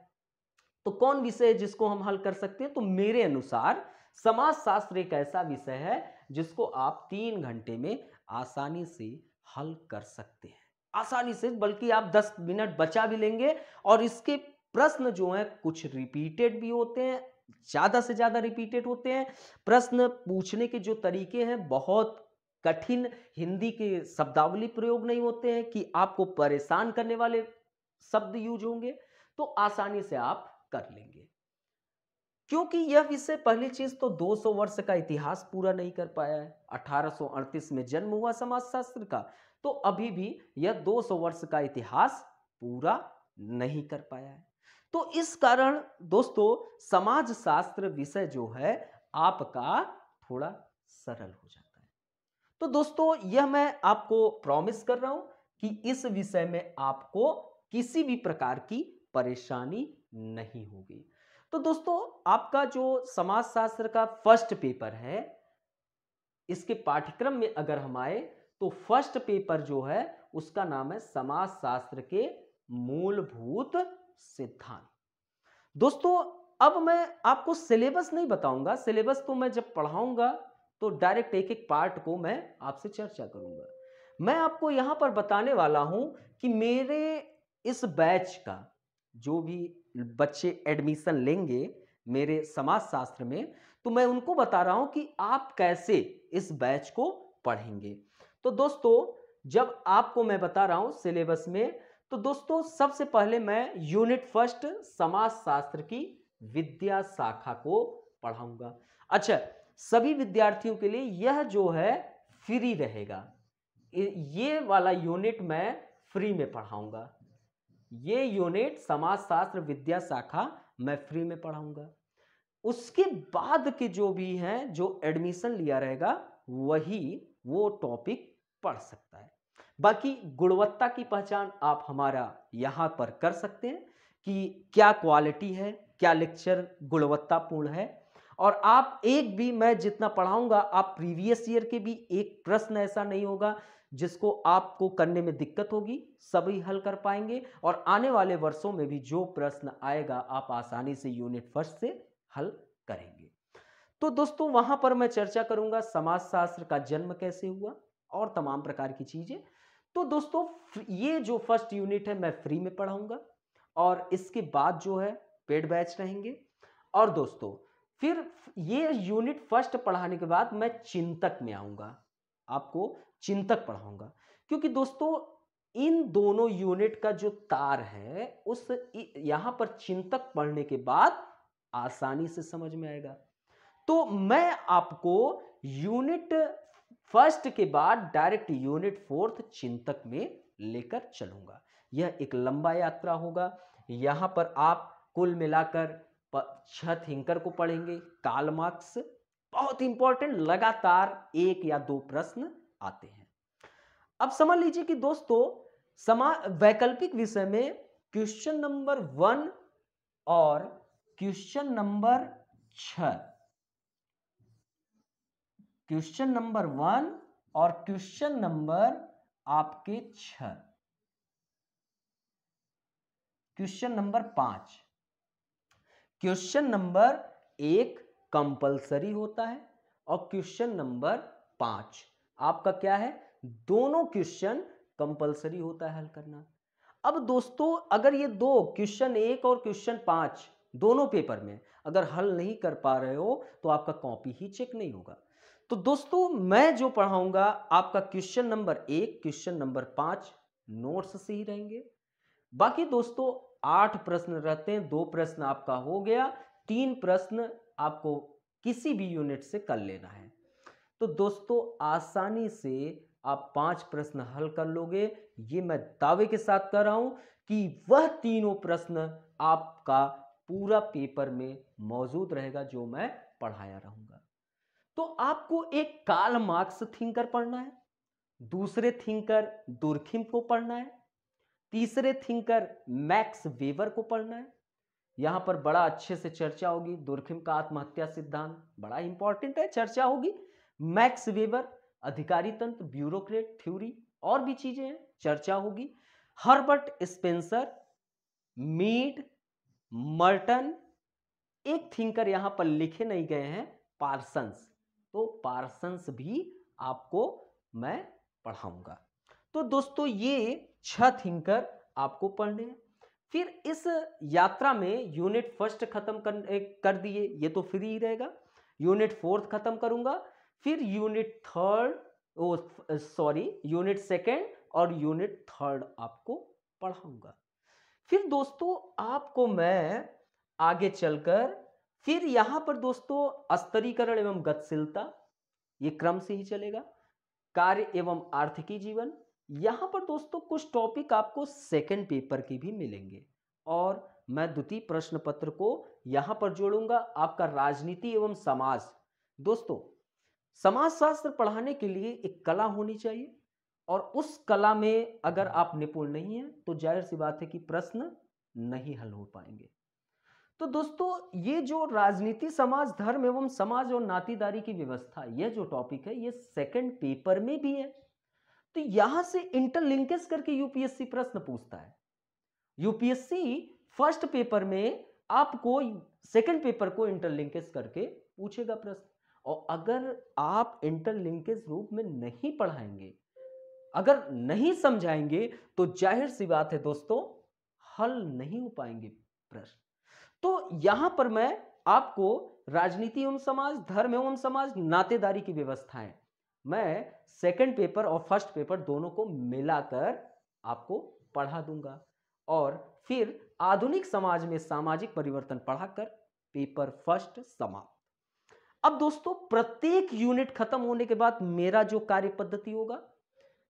तो कौन विषय है जिसको हम हल कर सकते हैं। तो मेरे अनुसार समाजशास्त्र एक ऐसा विषय है जिसको आप 3 घंटे में आसानी से हल कर सकते हैं, आसानी से, बल्कि आप 10 मिनट बचा भी लेंगे। और इसके प्रश्न जो हैं कुछ रिपीटेड भी होते हैं, ज्यादा से ज्यादा रिपीटेड होते हैं। प्रश्न पूछने के जो तरीके हैं, बहुत कठिन हिंदी के शब्दावली प्रयोग नहीं होते हैं कि आपको परेशान करने वाले शब्द यूज होंगे, तो आसानी से आप कर लेंगे। क्योंकि यह विषय, पहली चीज तो 200 वर्ष का इतिहास पूरा नहीं कर पाया है। 1838 में जन्म हुआ समाजशास्त्र का, तो अभी भी यह 200 वर्ष का इतिहास पूरा नहीं कर पाया है। तो इस कारण दोस्तों, समाजशास्त्र विषय जो है आपका थोड़ा सरल हो जाता है। तो दोस्तों, यह मैं आपको प्रॉमिस कर रहा हूं कि इस विषय में आपको किसी भी प्रकार की परेशानी नहीं होगी। तो दोस्तों, आपका जो समाजशास्त्र का फर्स्ट पेपर है, इसके पाठ्यक्रम में अगर हम आए तो फर्स्ट पेपर जो है उसका नाम है समाजशास्त्र के मूलभूत सिद्धांत। दोस्तों, अब मैं आपको सिलेबस नहीं बताऊंगा, सिलेबस तो मैं जब पढ़ाऊंगा तो डायरेक्ट एक एक पार्ट को मैं आपसे चर्चा करूंगा। मैं आपको यहां पर बताने वाला हूं कि मेरे इस बैच का जो भी बच्चे एडमिशन लेंगे मेरे समाजशास्त्र में, तो मैं उनको बता रहा हूं कि आप कैसे इस बैच को पढ़ेंगे। तो दोस्तों, जब आपको मैं बता रहा हूं सिलेबस में, तो दोस्तों सबसे पहले मैं यूनिट फर्स्ट समाजशास्त्र की विद्या शाखा को पढ़ाऊंगा। अच्छा, सभी विद्यार्थियों के लिए यह जो है फ्री रहेगा। ये वाला यूनिट मैं फ्री में पढ़ाऊंगा। ये यूनिट समाजशास्त्र विद्या शाखा मैं फ्री में पढ़ाऊंगा। उसके बाद के जो भी हैं, जो एडमिशन लिया रहेगा, वही वो टॉपिक पढ़ सकता है। बाकी गुणवत्ता की पहचान आप हमारा यहां पर कर सकते हैं कि क्या क्वालिटी है, क्या लेक्चर गुणवत्तापूर्ण है। और आप एक भी, मैं जितना पढ़ाऊंगा, आप प्रीवियस ईयर के भी एक प्रश्न ऐसा नहीं होगा जिसको आपको करने में दिक्कत होगी, सभी हल कर पाएंगे। और आने वाले वर्षों में भी जो प्रश्न आएगा आप आसानी से यूनिट फर्स्ट से हल करेंगे। तो दोस्तों, वहां पर मैं चर्चा करूंगा समाजशास्त्र का जन्म कैसे हुआ और तमाम प्रकार की चीजें। तो दोस्तों, ये जो फर्स्ट यूनिट है मैं फ्री में पढ़ाऊंगा, और इसके बाद जो है पेड बैच रहेंगे। और दोस्तों, फिर ये यूनिट फर्स्ट पढ़ाने के बाद मैं चिंतक में आऊंगा, आपको चिंतक पढ़ाऊंगा। क्योंकि दोस्तों, इन दोनों यूनिट का जो तार है उस यहां पर चिंतक पढ़ने के बाद आसानी से समझ में आएगा। तो मैं आपको यूनिट फर्स्ट के बाद डायरेक्ट यूनिट फोर्थ चिंतक में लेकर चलूंगा। यह एक लंबा यात्रा होगा। यहां पर आप कुल मिलाकर 6 थिंकर को पढ़ेंगे। कार्ल मार्क्स बहुत इंपॉर्टेंट, लगातार 1 या 2 प्रश्न आते हैं। अब समझ लीजिए कि दोस्तों वैकल्पिक विषय में क्वेश्चन नंबर 1 और क्वेश्चन नंबर 6, क्वेश्चन नंबर 1 और क्वेश्चन नंबर आपके 6, question number 5, question number 1 compulsory होता है और क्वेश्चन नंबर 5 आपका क्या है, दोनों क्वेश्चन कंपलसरी होता है हल करना। अब दोस्तों अगर ये दो क्वेश्चन 1 और क्वेश्चन 5 दोनों पेपर में अगर हल नहीं कर पा रहे हो तो आपका कॉपी ही चेक नहीं होगा। तो दोस्तों मैं जो पढ़ाऊंगा आपका question number 1, question number 5 notes से ही रहेंगे। बाकी दोस्तों 8 प्रश्न रहते हैं, 2 प्रश्न आपका हो गया, 3 प्रश्न आपको किसी भी यूनिट से कर लेना है। तो दोस्तों आसानी से आप 5 प्रश्न हल कर लोगे। ये मैं दावे के साथ कर रहा हूं कि वह तीनों प्रश्न आपका पूरा पेपर में मौजूद रहेगा जो मैं पढ़ाया रहूंगा। तो आपको एक कार्ल मार्क्स थिंकर पढ़ना है, दूसरे थिंकर दुर्खिम को पढ़ना है, तीसरे थिंकर मैक्स वेबर को पढ़ना है। यहां पर बड़ा अच्छे से चर्चा होगी। दुर्खिम का आत्महत्या सिद्धांत बड़ा इंपॉर्टेंट है, चर्चा होगी। मैक्स वेबर अधिकारी तंत्र, ब्यूरोक्रेट थ्योरी, और भी चीजें हैं, चर्चा होगी। हर्बर्ट स्पेंसर, मीड, मर्टन, एक थिंकर यहां पर लिखे नहीं गए हैं, पार्सन्स। तो पार्सन्स भी आपको मैं पढ़ाऊंगा। तो दोस्तों ये 6 थिंकर आपको पढ़ने हैं। फिर इस यात्रा में यूनिट फर्स्ट खत्म कर दिए, ये तो फ्री ही रहेगा। यूनिट फोर्थ खत्म करूंगा, फिर यूनिट यूनिट सेकेंड और यूनिट थर्ड आपको पढ़ाऊंगा। फिर दोस्तों आपको मैं आगे चलकर फिर यहां पर दोस्तों स्तरीकरण एवं गतिशीलता, ये क्रम से ही चलेगा। कार्य एवं आर्थिकी जीवन, यहां पर दोस्तों कुछ टॉपिक आपको सेकंड पेपर के भी मिलेंगे और मैं द्वितीय प्रश्न पत्र को यहां पर जोड़ूंगा। आपका राजनीति एवं समाज, दोस्तों समाजशास्त्र पढ़ाने के लिए एक कला होनी चाहिए और उस कला में अगर आप निपुण नहीं हैं तो जाहिर सी बात है कि प्रश्न नहीं हल हो पाएंगे। तो दोस्तों ये जो राजनीति, समाज, धर्म एवं समाज और नातीदारी की व्यवस्था, यह जो टॉपिक है ये सेकंड पेपर में भी है। तो यहां से इंटरलिंकेज करके यूपीएससी प्रश्न पूछता है। यूपीएससी फर्स्ट पेपर में आपको सेकंड पेपर को इंटरलिंकेज करके पूछेगा प्रश्न, और अगर आप इंटरलिंकेज रूप में नहीं पढ़ाएंगे, अगर नहीं समझाएंगे तो जाहिर सी बात है दोस्तों हल नहीं हो पाएंगे प्रश्न। तो यहां पर मैं आपको राजनीति एवं समाज, धर्म एवं समाज, नातेदारी की व्यवस्थाएं, मैं सेकंड पेपर और फर्स्ट पेपर दोनों को मिलाकर आपको पढ़ा दूंगा और फिर आधुनिक समाज में सामाजिक परिवर्तन पढ़ाकर पेपर फर्स्ट समाप्त। अब दोस्तों प्रत्येक यूनिट खत्म होने के बाद मेरा जो कार्य पद्धति होगा,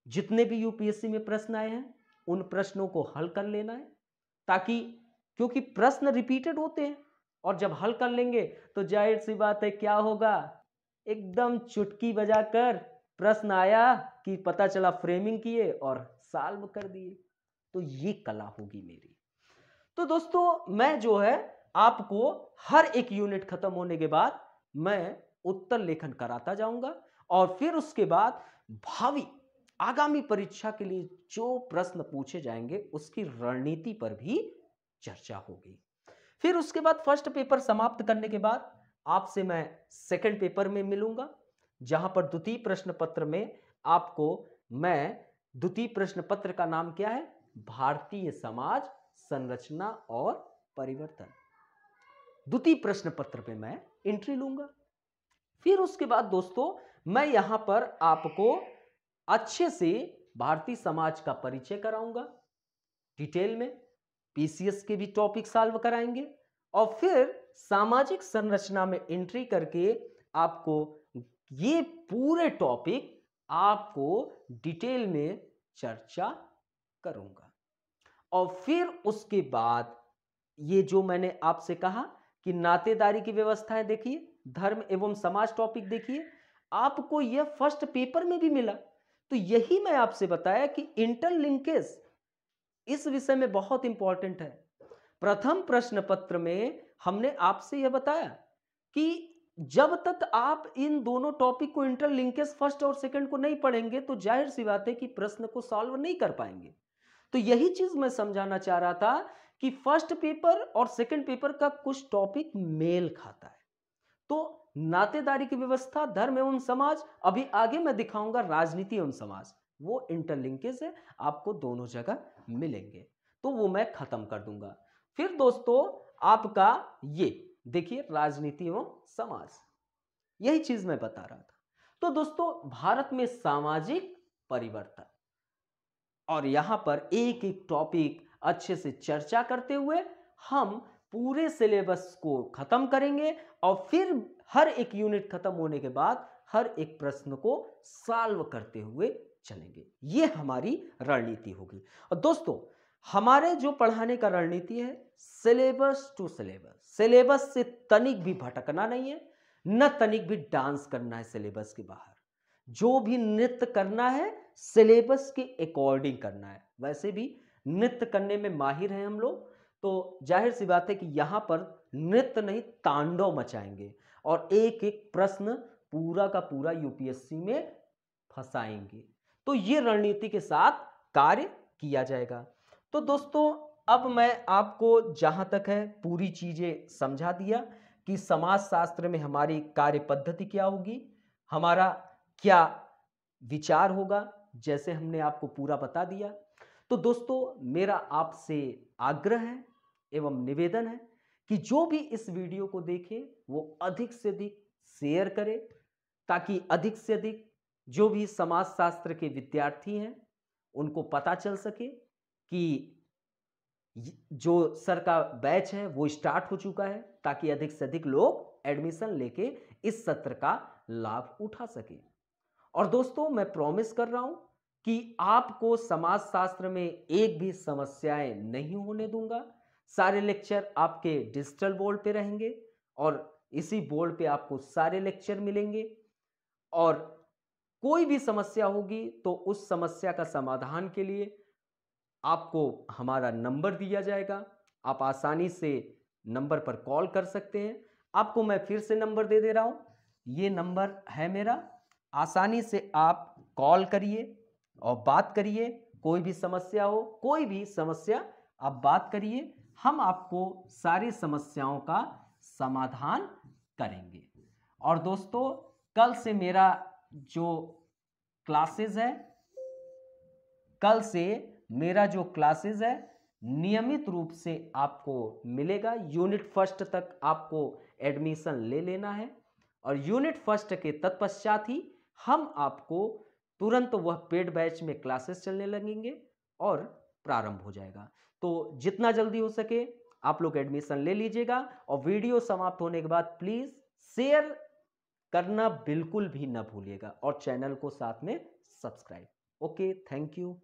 जितने भी यूपीएससी में प्रश्न आए हैं उन प्रश्नों को हल कर लेना है, ताकि क्योंकि प्रश्न रिपीटेड होते हैं और जब हल कर लेंगे तो जाहिर सी बात है क्या होगा, एकदम चुटकी बजाकर प्रश्न आया कि पता चला फ्रेमिंग किए और सॉल्व कर दिए। तो ये कला होगी मेरी। तो दोस्तों मैं जो है आपको हर एक यूनिट खत्म होने के बाद मैं उत्तर लेखन कराता जाऊंगा और फिर उसके बाद भावी आगामी परीक्षा के लिए जो प्रश्न पूछे जाएंगे उसकी रणनीति पर भी चर्चा होगी। फिर उसके बाद फर्स्ट पेपर समाप्त करने के बाद आपसे मैं सेकंड पेपर में मिलूंगा, जहां पर द्वितीय प्रश्न पत्र में आपको मैं, द्वितीय प्रश्न पत्र का नाम क्या है, भारतीय समाज संरचना और परिवर्तन, द्वितीय प्रश्न पत्र पे मैं एंट्री लूंगा। फिर उसके बाद दोस्तों मैं यहां पर आपको अच्छे से भारतीय समाज का परिचय कराऊंगा डिटेल में, पीसीएस के भी टॉपिक सॉल्व कराएंगे और फिर सामाजिक संरचना में एंट्री करके आपको ये पूरे टॉपिक आपको डिटेल में चर्चा करूंगा। और फिर उसके बाद ये जो मैंने आपसे कहा कि नातेदारी की व्यवस्थाएं देखिए, धर्म एवं समाज टॉपिक देखिए, आपको यह फर्स्ट पेपर में भी मिला। तो यही मैं आपसे बताया कि इंटरलिंकेज इस विषय में बहुत इंपॉर्टेंट है। प्रथम प्रश्न पत्र में हमने आपसे यह बताया कि जब तक आप इन दोनों टॉपिक को इंटरलिंकेज फर्स्ट और सेकंड को नहीं पढ़ेंगे तो जाहिर सी बात है कि प्रश्न को सॉल्व नहीं कर पाएंगे। तो यही चीज मैं समझाना चाह रहा था कि फर्स्ट पेपर और सेकंड पेपर का कुछ टॉपिक मेल खाता है। तो नातेदारी की व्यवस्था, धर्म एवं समाज, अभी आगे मैं दिखाऊंगा राजनीति एवं समाज, वो इंटरलिंकेज है, आपको दोनों जगह मिलेंगे, तो वो मैं खत्म कर दूंगा। फिर दोस्तों आपका ये देखिए राजनीति एवं समाज, यही चीज मैं बता रहा था। तो दोस्तों भारत में सामाजिक परिवर्तन, और यहां पर एक एक टॉपिक अच्छे से चर्चा करते हुए हम पूरे सिलेबस को खत्म करेंगे और फिर हर एक यूनिट खत्म होने के बाद हर एक प्रश्न को सॉल्व करते हुए चलेंगे। ये हमारी रणनीति होगी। और दोस्तों हमारे जो पढ़ाने का रणनीति है सिलेबस टू सिलेबस, सिलेबस से तनिक भी भटकना नहीं है, न तनिक भी डांस करना है सिलेबस के बाहर। जो भी नृत्य करना है सिलेबस के अकॉर्डिंग करना है। वैसे भी नृत्य करने में माहिर हैं हम लोग, तो जाहिर सी बात है कि यहां पर नृत्य नहीं तांडव मचाएंगे और एक एक प्रश्न पूरा का पूरा यूपीएससी में फंसाएंगे। तो ये रणनीति के साथ कार्य किया जाएगा। तो दोस्तों अब मैं आपको जहां तक है पूरी चीजें समझा दिया कि समाजशास्त्र में हमारी कार्य पद्धति क्या होगी, हमारा क्या विचार होगा, जैसे हमने आपको पूरा बता दिया। तो दोस्तों मेरा आपसे आग्रह है एवं निवेदन है कि जो भी इस वीडियो को देखे वो अधिक से अधिक शेयर करे, ताकि अधिक से अधिक जो भी समाजशास्त्र के विद्यार्थी हैं उनको पता चल सके कि जो सर का बैच है वो स्टार्ट हो चुका है, ताकि अधिक से अधिक लोग एडमिशन लेके इस सत्र का लाभ उठा सके। और दोस्तों मैं प्रॉमिस कर रहा हूं कि आपको समाजशास्त्र में एक भी समस्याएं नहीं होने दूंगा। सारे लेक्चर आपके डिजिटल बोर्ड पे रहेंगे और इसी बोर्ड पे आपको सारे लेक्चर मिलेंगे, और कोई भी समस्या होगी तो उस समस्या का समाधान के लिए आपको हमारा नंबर दिया जाएगा। आप आसानी से नंबर पर कॉल कर सकते हैं। आपको मैं फिर से नंबर दे दे रहा हूं, ये नंबर है मेरा, आसानी से आप कॉल करिए और बात करिए। कोई भी समस्या हो, कोई भी समस्या आप बात करिए, हम आपको सारी समस्याओं का समाधान करेंगे। और दोस्तों कल से मेरा जो क्लासेस है, कल से मेरा जो क्लासेस है नियमित रूप से आपको मिलेगा। यूनिट फर्स्ट तक आपको एडमिशन ले लेना है और यूनिट फर्स्ट के तत्पश्चात ही हम आपको तुरंत वह पेड बैच में क्लासेस चलने लगेंगे और प्रारंभ हो जाएगा। तो जितना जल्दी हो सके आप लोग एडमिशन ले लीजिएगा। और वीडियो समाप्त होने के बाद प्लीज शेयर करना बिल्कुल भी ना भूलिएगा और चैनल को साथ में सब्सक्राइब। Okay, thank you.